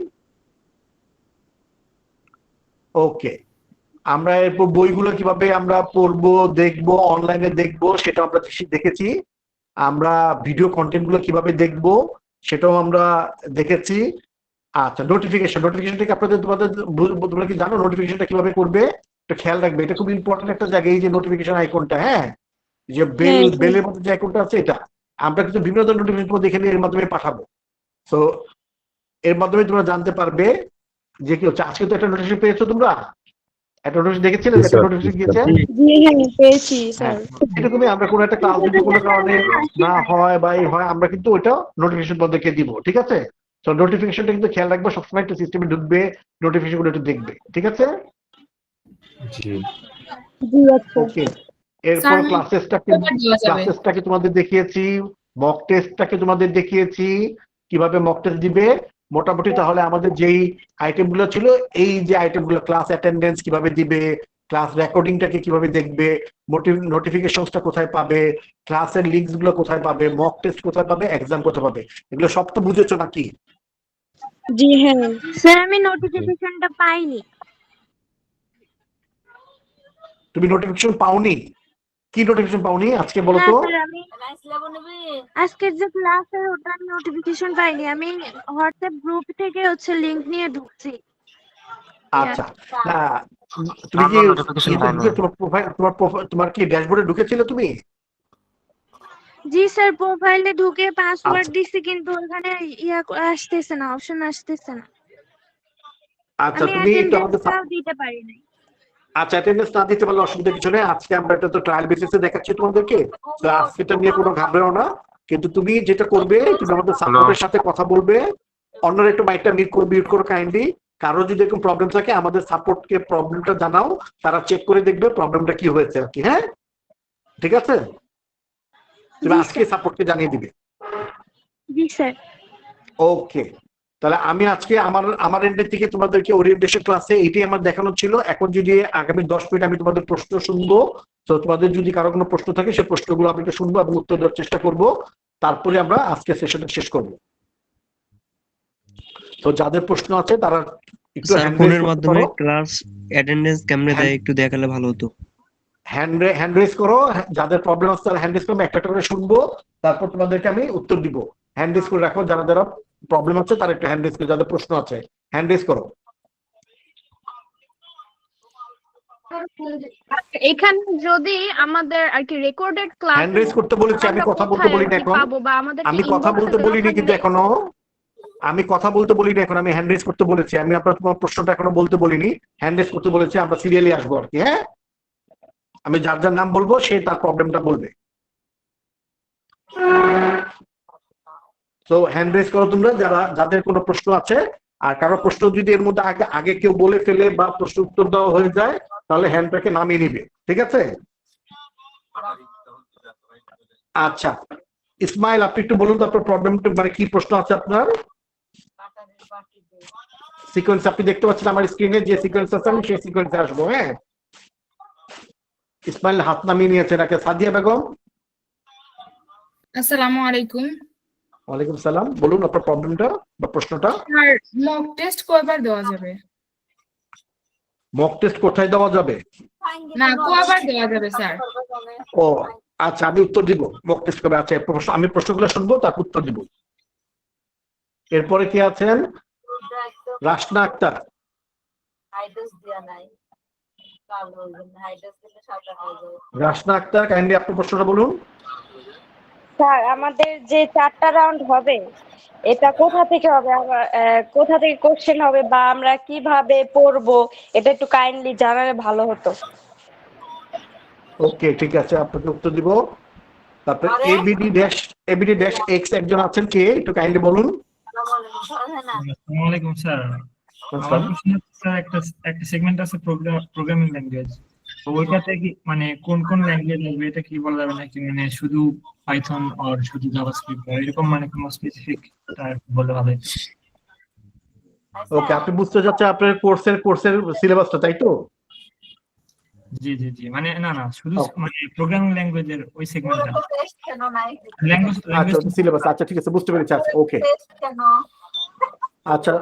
ওকে, আমরা এরপর বইগুলো কিভাবে আমরা পড়বো দেখবো অনলাইনে দেখবো সেটা আমরা দেখেছি। আমরা ভিডিও কন্টেন্ট গুলো কিভাবে দেখবো সেটাও আমরা দেখেছি। আচ্ছা, নোটিফিকেশন থেকে আপনাদের তোমরা কি জানো নোটিফিকেশনটা কিভাবে করবে? একটু খেয়াল রাখবে, এটা খুব ইম্পর্টেন্ট একটা জায়গা, এই যে নোটিফিকেশন আইকনটা, হ্যাঁ, যে বেলের মধ্যে যে আইকনটা আছে, এটা আমরা কিন্তু বিভিন্ন ধরনের নোটিফিকেশন দেখে নিয়ে এর মাধ্যমে পাঠাবো। তো এর মাধ্যমে তোমরা জানতে পারবে যে কি হচ্ছে। আজকে তো একটা নোটিফিকেশন পেয়েছো তোমরা, একটা নোটিফিকেশন দেখেছিলে, একটা নোটিফিকেশন গিয়েছে। জি হ্যাঁ পেয়েছি স্যার। এরকমই আমরা কোনো একটা ক্লাস যদি কোনো কারণে না হয় বা এই হয়, আমরা কিন্তু ওইটা নোটিফিকেশন বন্ধকে দিব, ঠিক আছে? তো নোটিফিকেশনটা কিন্তু খেয়াল রাখবো, সবসময় একটা সিস্টেমে ঢুকবে, নোটিফিকেশন গুলো একটু দেখবে, ঠিক আছে? জি জি আচ্ছা। ওকে, এরপর ক্লাসেসটাকে তোমাদের দেখিয়েছি, মক টেস্টটাকে তোমাদের দেখিয়েছি কিভাবে মক টেস্ট দিবে মোটামুটি। তাহলে আমাদের যেই আইটেম গুলো ছিল, এই যে আইটেম গুলো, ক্লাস অ্যাটেন্ডেন্স কিভাবে দিবে, ক্লাস রেকর্ডিংটাকে কিভাবে দেখবে, নোটিফিকেশনসটা কোথায় পাবে, ক্লাসের লিঙ্কস গুলো কোথায় পাবে, মক টেস্ট কোথায় পাবে, এক্সাম কোথায় পাবে, এগুলো সব তো বুঝেছো নাকি? জি হ্যাঁ স্যার, আমি নোটিফিকেশনটা পাইনি। তুমি নোটিফিকেশন পাওনি? কি নোটিফিকেশন পাওনি আজকে বলো তো? স্যার আমি আজকের যে ক্লাসের ওটা আমি নোটিফিকেশন পাইনি, আমি হোয়াটসঅ্যাপ গ্রুপ থেকে হচ্ছে লিংক নিয়ে ঢুকছি। আচ্ছা, তুমি কি তোমার কি ড্যাশবোর্ডে ঢুকেছিলে তুমি? জি স্যার, প্রোফাইলে ঢুকে পাসওয়ার্ড আচ্ছা। দিছি কিন্তু ওখানে আসতেছে না, অপশন আসতেছে না। আচ্ছা, আমি তুমি একটু আমাদের অ্যাটেনডেন্সটাও দিতে পারি নাই। আচ্ছা, অ্যাটেন্ডেন্স না দিতে পারলে অসুবিধা কিছু নেই, আজকে আমরা এটা তো ট্রায়াল বেসিসে দেখাচ্ছি তোমাদেরকে, তো আজকেটা নিয়ে কোনো ঘাবড়াও না। কিন্তু তুমি যেটা করবে, তুমি আমাদের সাপোর্টের সাথে কথা বলবে, অন্যরা একটু মাইকটা মিউট করো কাইন্ডলি। কারো যদি এরকম প্রবলেম থাকে আমাদের সাপোর্টকে প্রবলেমটা জানাও, তারা চেক করে দেখবে প্রবলেমটা কি হয়েছে আর কি। হ্যাঁ, ঠিক আছে, তুমি আজকে সাপোর্টকে জানিয়ে দিবে। জি স্যার। ওকে, তাহলে আমি আজকে আমার এন্ডের থেকে তোমাদেরকে ওরিয়েন্টেশন ক্লাসে এইটাই আমার দেখানো ছিল। এখন যদি আগামী 10 মিনিট আমি তোমাদের প্রশ্ন শুনবো, তো তোমাদের যদি কারো কোনো প্রশ্ন থাকে সেই প্রশ্নগুলো আমি একটু শুনবো এবং উত্তর দেওয়ার চেষ্টা করব, তারপরে আমরা আজকে সেশনটা শেষ করব। তো যাদের প্রশ্ন আছে তারা একটু স্যার হ্যান্ড রেজ ফোনের করতে মাধ্যমে পারো। ক্লাস অ্যাটেন্ডেন্স কেমনে হ্যাঁ। দেয় একটু দেখালে ভালো হতো। হ্যান্ড রেজ করো, যাদের প্রবলেম আছে তারা হ্যান্ড রেজ করো, একটা একটা করে শুনবো, তারপর তোমাদেরকে আমি উত্তর দিব। হ্যান্ড রেজ করে রাখো, যারা যারা প্রবলেম আছে তারা একটু হ্যান্ড রেজ করো, যাদের প্রশ্ন আছে হ্যান্ড রেজ করো। এখানে যদি আমাদের আর কি রেকর্ডেড ক্লাস হ্যান্ড রেজ করতে বলেছি, আমি কথা বলতে বলিনি এখন, পাবো বা আমাদের আমি কথা বলতে বলিনি কিন্তু এখনো, আমি কথা বলতে বলিনি এখন, আমি হ্যান্ড রেজ করতে বলেছি। আমি আপনার তোমার প্রশ্নটা এখনো বলতে বলিনি, হ্যান্ড রেজ করতে বলেছি। আমরা সিরিয়ালি আসবো আর কি। হ্যাঁ, আমি যার যার নাম বলবো সে তার প্রবলেমটা বলবে। তো হ্যান্ড রেজ করো তোমরা যাদের কোনো প্রশ্ন আছে। আর কারো প্রশ্ন যদি এর মধ্যে আগে আগে কেউ বলে ফেলে বা প্রশ্ন উত্তর দেওয়া হয়ে যায়, তাহলে হ্যান্ডটাকে নামিয়ে নিবে, ঠিক আছে? আচ্ছা ইসমাইল, আপনি একটু বলুন তো আপনার প্রবলেমটা মানে কি প্রশ্ন আছে আপনার? সিকোয়েন্স আপনি দেখতে পাচ্ছেন আমার স্ক্রিনে, যে সিকোয়েন্স আছে আমি সেই সিকোয়েন্সে আসবো। হ্যাঁ, ইসমাইল হাত নামিয়ে নিয়েছে। নাকি সাদিয়া বেগম? আসসালামু আলাইকুম। ওয়ালাইকুম সালাম, বলুন আপনার প্রবলেমটা বা প্রশ্নটা। আর মক টেস্ট কয়বার দেওয়া যাবে? মক টেস্ট কোথায় দেওয়া যাবে? না, কয়বার দেওয়া যাবে স্যার? ও আচ্ছা, আমি উত্তর দিব মক টেস্ট কবে। আচ্ছা আমি প্রশ্নগুলো শুনবো, তারপর উত্তর দিব। এরপরে কি আছেন? রাশনা আক্তার। রাশনা আক্তার, কাইন্ডলি আপনার প্রশ্নটা বলুন। স্যার আমাদের যে 4টা রাউন্ড হবে এটা কোথা থেকে হবে, কোথা থেকে কোশ্চেন হবে বা আমরা কিভাবে পড়বো, এটা একটু কাইন্ডলি জানালে ভালো হতো। ওকে ঠিক আছে, আপনাকে উত্তর দিব। তারপরে এবিডি ড্যাশ এক্স একজন আছেন, কে একটু কাইন্ডলি বলুন। আসসালামু আলাইকুম স্যার। আমার প্রশ্ন হচ্ছে স্যার, একটা সেগমেন্ট আছে প্রোগ্রামিং ল্যাঙ্গুয়েজ, তো ওইটাতে কি মানে কোন কোন ল্যাঙ্গুয়েজ লাগবে এটা কি বলা যাবে নাকি, মানে শুধু পাইথন আর শুধু জাভাস্ক্রিপ্ট এরকম মানে কোনো স্পেসিফিক বলে হবে? ওকে, আপনি বুঝতে চাচ্ছেন আপনার কোর্সের সিলেবাসটা, তাই তো? জি জি জি, মানে না না শুধু মানে প্রোগ্রামিং ল্যাঙ্গুয়েজের ওই সেগমেন্টটা ল্যাঙ্গুয়েজ আচ্ছা সিলেবাস, আচ্ছা ঠিক আছে, বুঝতে পেরেছি। আচ্ছা ওকে, আচ্ছা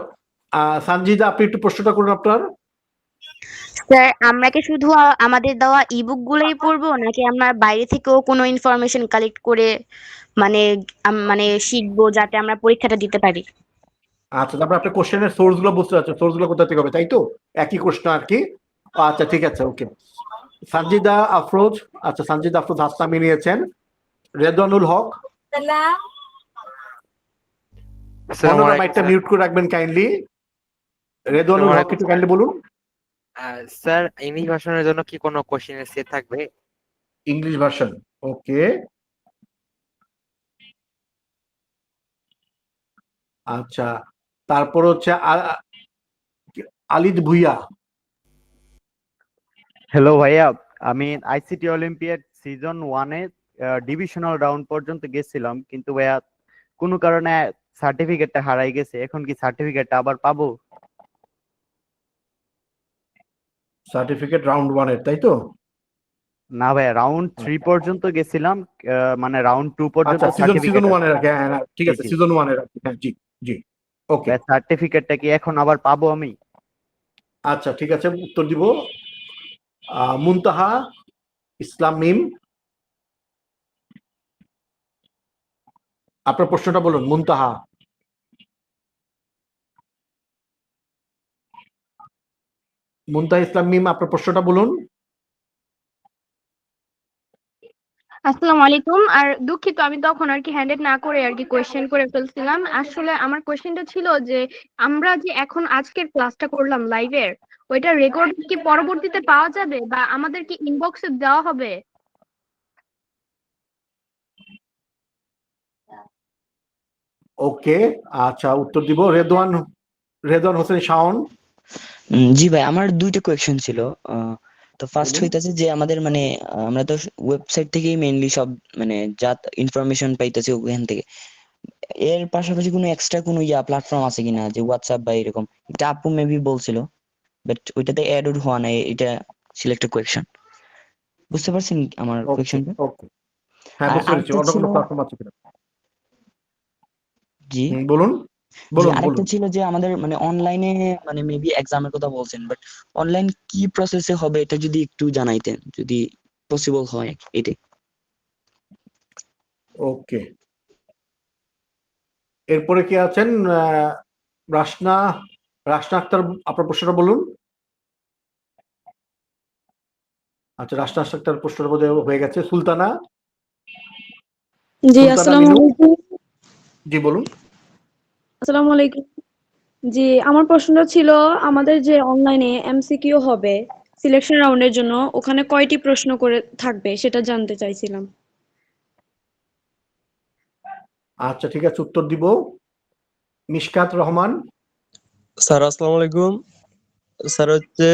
সানজিদা আপনি একটু প্রশ্নটা করুন আপনার। স্যার আমরা কি শুধু আমাদের দেওয়া ইবুক গুলোই পড়বো নাকি আমরা বাইরে থেকেও কোনো ইনফরমেশন কালেক্ট করে মানে মানে শিখবো যাতে আমরা পরীক্ষাটা দিতে পারি? আচ্ছা, তারপর আপনার কোশ্চেনের সোর্স গুলো বুঝতে পারছেন, সোর্স গুলো কোথা থেকে হবে, তাই তো? একই প্রশ্ন আর কি। আচ্ছা ঠিক আছে, ওকে। সানজিদা আফরোজ, আচ্ছা সানজিদা আফরোজ হাত নামিয়ে নিয়েছেন। রেদওয়ানুল হক, মাইকটা মিউট করে রাখবেন কাইন্ডলি। রেদওয়ানুল হক একটু কাইন্ডলি বলুন। স্যার ইংলিশ ভার্সনের জন্য কি কোনো কোশ্চেনের সেট থাকবে? ইংলিশ ভার্সন, ওকে। আচ্ছা, তারপর হচ্ছে আলিদ ভুইয়া। হ্যালো ভাইয়া, আমি আইসিটি অলিম্পিয়াড সিজন 1 এ ডিভিশনাল রাউন্ড পর্যন্ত গেছিলাম, কিন্তু ভাইয়া কোনো কারণে সার্টিফিকেটটা হারাই গেছে। এখন কি সার্টিফিকেটটা আবার পাবো? সার্টিফিকেট রাউন্ড 1 এর, তাই তো? না ভাইয়া, রাউন্ড 3 পর্যন্ত গেছিলাম, মানে রাউন্ড 2 পর্যন্ত আচ্ছা সিজন 1 এর, হ্যাঁ ঠিক আছে, জি, জি। সিজন 1 এর, হ্যাঁ জি জি, ওকে। সার্টিফিকেটটা কি এখন আবার পাবো আমি? আচ্ছা ঠিক আছে, উত্তর দিব। মুনতাহা ইসলাম মিম, আপনার প্রশ্নটা বলুন। মুনতাহা ইসলাম মিম, আপনার প্রশ্নটা বলুন। আসসালামু আলাইকুম। আর দুঃখিত, আমি তখন আর কি হ্যান্ডেড না করে আর কি কোয়েশ্চেন করে ফেলছিলাম। আসলে আমার কোয়েশ্চেনটা ছিল যে আমরা যে এখন আজকের ক্লাসটা করলাম লাইভের, ওইটা রেকর্ড কি পরবর্তীতে পাওয়া যাবে বা আমাদের কি ইনবক্সে দেওয়া হবে? ওকে আচ্ছা, উত্তর দিব। রেদওয়ান হোসেন শাওন। জি ভাই, আমার দুইটা কোয়েশ্চেন ছিল। তো ফার্স্ট হইতাছে যে আমাদের মানে আমরা তো ওয়েবসাইট থেকেই মেইনলি সব মানে যা ইনফরমেশন পাইতেছি ওখান থেকে। এর পাশাপাশি কোনো এক্সট্রা কোনো প্ল্যাটফর্ম আছে কিনা, যে হোয়াটসঅ্যাপ বা এরকম? এটা আপু মেবি বলছিল, বাট ওইটাতে অ্যাড হওয়া নাই। এটা সিলেক্টেড কোয়েশ্চেন, বুঝতে পারছেন আমার ওকে, কোয়েশ্চেনটা? ওকে, হ্যাঁ আর বুঝতে পেরেছি। আরেকটা অন্য ছিল, কোনো প্ল্যাটফর্ম আছে কিনা? জি বলুন, জি, বলুন, আরেকটা বলুন। ছিল যে আমাদের মানে অনলাইনে মানে মেবি এক্সামের কথা বলছেন, বাট অনলাইন কি প্রসেসে হবে এটা যদি একটু জানাইতেন, যদি পসিবল হয় এটাই। ওকে, এরপরে কি আছেন? রাসনা, রাসনা আক্তার, আপনার প্রশ্নটা বলুন। আচ্ছা, রাসনা আক্তার প্রশ্নটা বোধহয় হয়ে গেছে। সুলতানা, জি সুলতানা আসসালামু মিনু, আলাইকুম। জি বলুন। আসসালামু আলাইকুম। জি, আমার প্রশ্নটা ছিল আমাদের যে অনলাইনে এমসিকিউ হবে সিলেকশন রাউন্ডের জন্য, ওখানে কয়টি প্রশ্ন করে থাকবে সেটা জানতে চাইছিলাম। আচ্ছা ঠিক আছে, উত্তর দিব। মিশকাত রহমান। স্যার আসসালামু আলাইকুম। স্যার হচ্ছে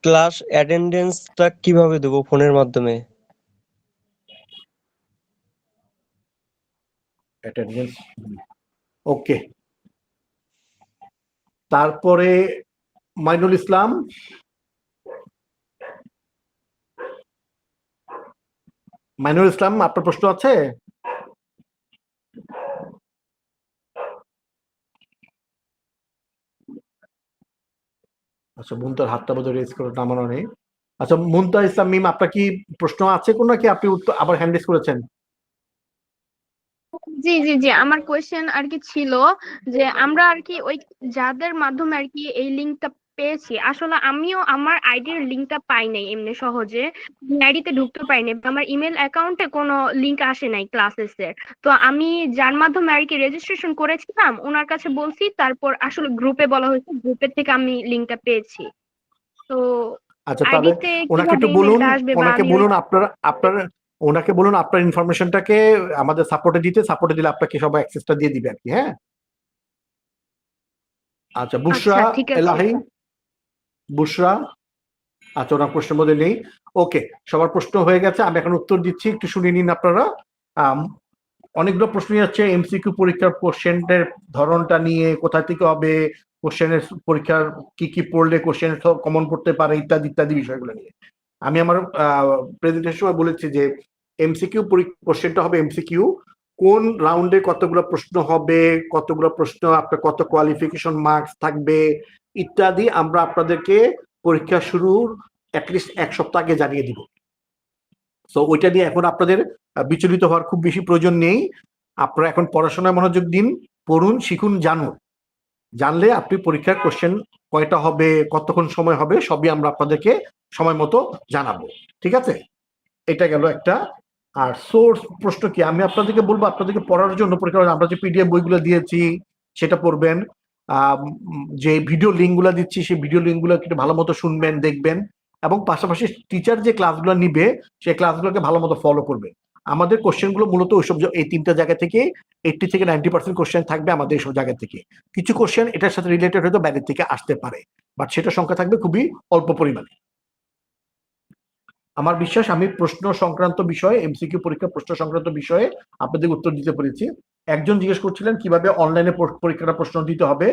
ক্লাস অ্যাটেন্ডেন্সটা কিভাবে দেবো ফোনের মাধ্যমে? অ্যাটেন্ডেন্স, ওকে। তারপরে মাইনুল ইসলাম। মাইনুল ইসলাম, আপনার প্রশ্ন আছে? আচ্ছা, মুনতার হাতটা বোধহয় রেজ করে নামানো নেই। আচ্ছা, মুনতার ইসলাম মিম, আপনার কি প্রশ্ন আছে কোনো, নাকি আপনি উত্তর আবার হ্যান্ড রেজ করেছেন? জি জি জি, আমার কোয়েশ্চেন আর কি ছিল যে আমরা আর কি ওই যাদের মাধ্যমে আর কি এই লিংকটা পেয়েছি, আসলে আমিও আমার আইডির লিংকটা পাই নাই এমনি সহজে, আইডিতে ঢুকতে পারি নাই, বা আমার ইমেল অ্যাকাউন্টে কোনো লিংক আসে নাই ক্লাসেস এর। তো আমি যার মাধ্যমে আর কি রেজিস্ট্রেশন করেছিলাম ওনার কাছে বলছি, তারপর আসলে গ্রুপে বলা হয়েছে, গ্রুপের থেকে আমি লিংকটা পেয়েছি। তো আচ্ছা, তাহলে আইডিতে ওনাকে কিভাবে একটু বলুন, ইমেলটা আসবে বা ওনাকে আমি বলুন আপনার আপনার ওনাকে বলুন আপনার ইনফরমেশনটাকে আমাদের সাপোর্টে দিতে, সাপোর্টে দিলে আপনাকে সবাই অ্যাক্সেসটা দিয়ে দিবে আর কি। হ্যাঁ, আচ্ছা। বুশরা আচ্ছা ঠিক আছে। এলাহি, বুশরা, আচ্ছা ওনার প্রশ্নের মধ্যে নেই। ওকে, সবার প্রশ্ন হয়ে গেছে, আমি এখন উত্তর দিচ্ছি, একটু শুনে নিন আপনারা। অনেকগুলো প্রশ্নই আছে এমসিকিউ পরীক্ষার কোশ্চেনের ধরনটা নিয়ে, কোথা থেকে হবে, কোশ্চেনের পরীক্ষার কি কি পড়লে কোশ্চেন কমন পড়তে পারে, ইত্যাদি ইত্যাদি বিষয়গুলো নিয়ে। আমি আমার প্রেজেন্টেশন সময় বলেছি যে এমসিকিউ কোশ্চেনটা হবে এমসিকিউ, কোন রাউন্ডে কতগুলো প্রশ্ন হবে, কতগুলো প্রশ্ন, আপনার কত কোয়ালিফিকেশন মার্কস থাকবে ইত্যাদি আমরা আপনাদেরকে পরীক্ষা শুরুর অ্যাটলিস্ট এক সপ্তাহ আগে জানিয়ে দিব। তো ওইটা নিয়ে এখন আপনাদের বিচলিত হওয়ার খুব বেশি প্রয়োজন নেই। আপনারা এখন পড়াশোনায় মনোযোগ দিন, পড়ুন, শিখুন, জানুন। জানলে আপনি পরীক্ষার কোশ্চেন কয়টা হবে, কতক্ষণ সময় হবে, সবই আমরা আপনাদেরকে সময় মতো জানাবো। ঠিক আছে, এটা গেল একটা। আর সোর্স প্রশ্ন কি, আমি আপনাদেরকে বলবো আপনাদেরকে পড়ার জন্য পরীক্ষা আমরা যে পিডিএফ বইগুলো দিয়েছি সেটা পড়বেন, যে ভিডিও লিঙ্কগুলো দিচ্ছি সেই ভিডিও লিঙ্কগুলো একটু ভালো মতো শুনবেন, দেখবেন, এবং পাশাপাশি টিচার যে ক্লাসগুলো নিবে সেই ক্লাসগুলোকে ভালো মতো ফলো করবে। আমাদের কোশ্চেনগুলো মূলত ওইসব এই তিনটা জায়গা থেকে 80 থেকে 90% কোশ্চেন থাকবে আমাদের এইসব জায়গা থেকে। কিছু কোশ্চেন এটার সাথে রিলেটেড হয়তো বাইরের থেকে আসতে পারে, বাট সেটা সংখ্যা থাকবে খুবই অল্প পরিমাণে। আমার বিশ্বাস আমি প্রশ্ন সংক্রান্ত বিষয়ে, এমসিকিউ পরীক্ষা প্রশ্ন সংক্রান্ত বিষয়ে আপনাদের উত্তর দিতে পেরেছি। একজন জিজ্ঞেস করছিলেন কিভাবে অনলাইনে পরীক্ষাটা প্রশ্ন দিতে হবে।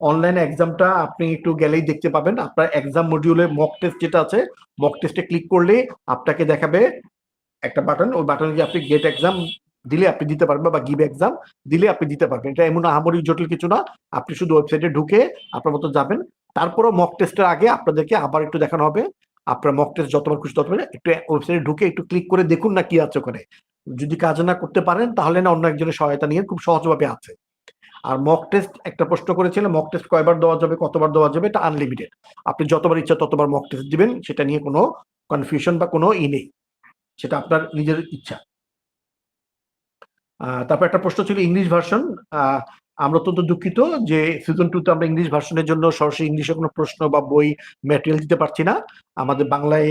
অনলাইনে এক্সামটা আপনি একটু গেলেই দেখতে পাবেন, আপনার এক্সাম মডিউলে মক টেস্ট যেটা আছে, মক টেস্টে ক্লিক করলে আপনাকে দেখাবে একটা বাটন, ওই বাটনে গিয়ে আপনি গেট এক্সাম দিলে আপনি দিতে পারবেন, বা গিভ এক্সাম দিলে আপনি দিতে পারবেন। এটা এমন আহামরি জটিল কিছু না, আপনি শুধু ওয়েবসাইটে ঢুকে আপনার মতো যাবেন। তারপরও মক টেস্টের আগে আপনাদেরকে আবার একটু দেখানো হবে, আপনার মক টেস্ট যতবার খুশি ততবার একটু ওয়েবসাইটে ঢুকে একটু ক্লিক করে দেখুন না কি আছে ওখানে। যদি কাজ না করতে পারেন তাহলে না অন্য একজনের সহায়তা নিয়ে খুব সহজভাবে আছে। আর মক টেস্ট একটা প্রশ্ন করেছিল, মক টেস্ট কয়বার দেওয়া যাবে, কতবার দেওয়া যাবে, এটা আনলিমিটেড, আপনি যতবার ইচ্ছা ততবার মক টেস্ট দিবেন, সেটা নিয়ে কোনো কনফিউশন বা কোনো নেই, সেটা আপনার নিজের ইচ্ছা। তারপর একটা প্রশ্ন ছিল ইংলিশ ভার্সন। আমরা অত্যন্ত দুঃখিত যে সিজন 2 তে আমরা ইংলিশ ভার্সনের জন্য সরাসরি ইংলিশে কোনো প্রশ্ন বা বই ম্যাটেরিয়াল দিতে পারছি না। আমাদের বাংলায়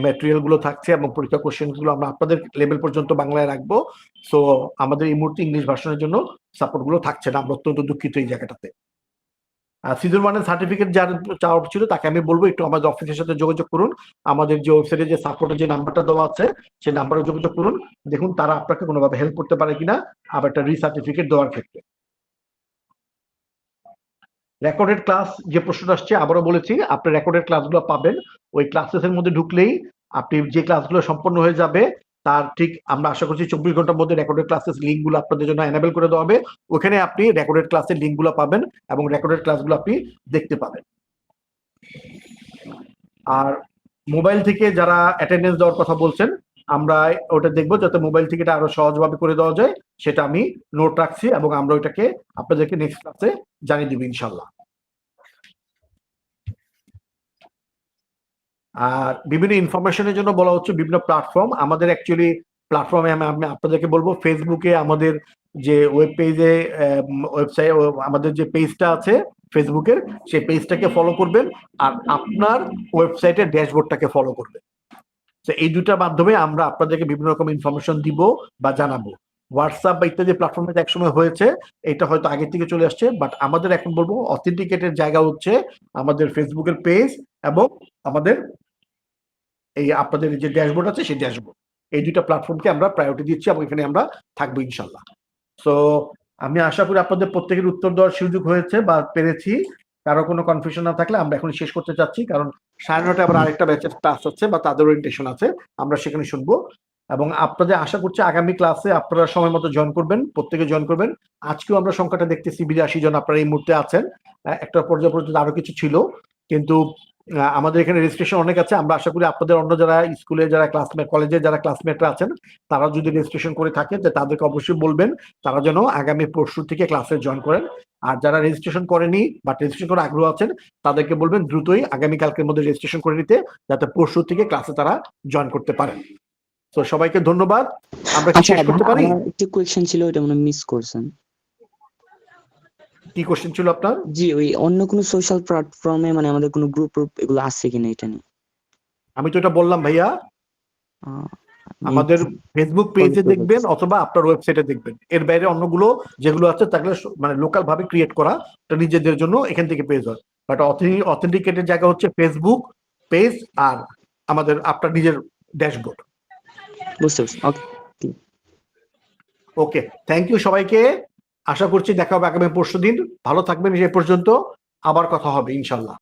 ম্যাটেরিয়াল গুলো থাকছে এবং পরীক্ষা কোশ্চেন গুলো আমরা আপনাদের লেভেল পর্যন্ত বাংলায় রাখবো। সো আমাদের এই মুহূর্তে ইংলিশ ভার্সনের জন্য সাপোর্ট গুলো থাকছে না, আমরা অত্যন্ত দুঃখিত এই জায়গাটাতে। সিজন 1 এর সার্টিফিকেট যার চাওয়া ছিল তাকে আমি বলবো একটু আমাদের অফিসের সাথে যোগাযোগ করুন। আমাদের যে ওয়েবসাইটে যে সাপোর্টের যে নাম্বারটা দেওয়া আছে সেই নাম্বারে যোগাযোগ করুন, দেখুন তারা আপনাকে কোনোভাবে হেল্প করতে পারে কিনা আবার একটা রিসার্টিফিকেট দেওয়ার ক্ষেত্রে। রেকর্ডেড ক্লাস যে প্রশ্নটা আসছে, আবারও বলেছি আপনি রেকর্ডেড ক্লাসগুলো পাবেন ওই ক্লাসেসের মধ্যে ঢুকলেই। আপনি যে ক্লাসগুলো সম্পন্ন হয়ে যাবে তার ঠিক আমরা আশা করছি 24 ঘন্টার মধ্যে রেকর্ডেড ক্লাসেস লিঙ্কগুলো আপনাদের জন্য এনেবল করে দেওয়া হবে। ওখানে আপনি রেকর্ডেড ক্লাসের লিঙ্কগুলো পাবেন এবং রেকর্ডেড ক্লাসগুলো আপনি দেখতে পাবেন। আর মোবাইল থেকে যারা অ্যাটেন্ডেন্স দেওয়ার কথা বলছেন, আমরা ওটা দেখবো যাতে মোবাইল থেকে এটা আরো সহজভাবে করে দেওয়া যায়, সেটা আমি নোট রাখছি এবং আমরা ওইটাকে আপনাদেরকে নেক্সট ক্লাসে জানিয়ে দিব ইনশাল্লাহ। আর বিভিন্ন ইনফরমেশনের জন্য বলা হচ্ছে বিভিন্ন প্ল্যাটফর্ম, আমাদের অ্যাকচুয়ালি প্ল্যাটফর্মে আমি আপনাদেরকে বলবো ফেসবুকে আমাদের যে ওয়েব পেজে ওয়েবসাইট আমাদের যে পেজটা আছে ফেসবুকের, সেই পেজটাকে ফলো করবেন আর আপনার ওয়েবসাইটের ড্যাশবোর্ডটাকে ফলো করবেন। তো এই দুটার মাধ্যমে আমরা আপনাদেরকে বিভিন্ন রকম ইনফরমেশন দিব বা জানাবো। হোয়াটসঅ্যাপ বা ইত্যাদি প্ল্যাটফর্মে একসময় হয়েছে, এটা হয়তো আগের থেকে চলে আসছে, বাট আমাদের এখন বলবো অথেন্টিকেটের জায়গা হচ্ছে আমাদের ফেসবুকের পেজ এবং আমাদের এই আপনাদের যে ড্যাশবোর্ড আছে সেই ড্যাশবোর্ড। এই দুইটা প্ল্যাটফর্মকে আমরা প্রায়োরিটি দিচ্ছি এবং এখানে আমরা থাকবো ইনশাল্লাহ। সো আমি আশা করি আপনাদের প্রত্যেকের উত্তর দেওয়ার সুযোগ হয়েছে বা পেরেছি। কারো কোনো কনফিউশন না থাকলে আমরা এখন শেষ করতে চাচ্ছি, কারণ 9:30 আবার আরেকটা ব্যাচের ক্লাস আছে বা তাদের ওরিয়েন্টেশন আছে, আমরা সেখানে শুনবো। এবং আপনাদের আশা করছি আগামী ক্লাসে আপনারা সময় মতো জয়েন করবেন, প্রত্যেকে জয়েন করবেন। আজকেও আমরা সংখ্যাটা দেখতেছি 82 জন আপনারা এই মুহূর্তে আছেন। একটা পর্যায় পর্যন্ত আরো কিছু ছিল, কিন্তু আমাদের এখানে রেজিস্ট্রেশন অনেক আছে। আমরা আশা করি আপনাদের অন্য যারা স্কুলে যারা ক্লাসমেট, কলেজে যারা ক্লাসমেটরা আছেন, তারা যদি রেজিস্ট্রেশন করে থাকে তাদেরকে অবশ্যই বলবেন তারা যেন আগামী পরশু থেকে ক্লাসে জয়েন করেন। আর যারা রেজিস্ট্রেশন করেনি বা রেজিস্ট্রেশন করার আগ্রহ আছেন তাদেরকে বলবেন দ্রুতই আগামীকালকের মধ্যে রেজিস্ট্রেশন করে নিতে, যাতে পরশু থেকে ক্লাসে তারা জয়েন করতে পারেন। তো সবাইকে ধন্যবাদ। আমরা কি শেষ করতে পারি? আমার একটি কোয়েশ্চেন ছিল, ওটা মনে মিস করছেন। কি কোশ্চেন ছিল আপনার? জি, ওই অন্য কোনো সোশ্যাল প্ল্যাটফর্মে মানে আমাদের কোনো গ্রুপ এগুলো আছে কিনা এটা নিয়ে। আমি তো এটা বললাম ভাইয়া, আমাদের ফেসবুক পেজে দেখবেন অথবা আপনার ওয়েবসাইটে দেখবেন। এর বাইরে অন্যগুলো যেগুলো আছে তাগুলো মানে লোকাল ভাবে ক্রিয়েট করা, এটা নিজেদের জন্য এখান থেকে পেজ হয়। বাট অথেন্টিকেটের জায়গা হচ্ছে ফেসবুক পেজ আর আমাদের আপনার নিজের ড্যাশবোর্ড। বুঝতে পারছি। ওকে, ওকে, থ্যাংক ইউ সবাইকে। আশা করছি দেখা হবে আগামী পরশুদিন। ভালো থাকবেন। এই পর্যন্ত আবার কথা হবে ইনশাল্লাহ।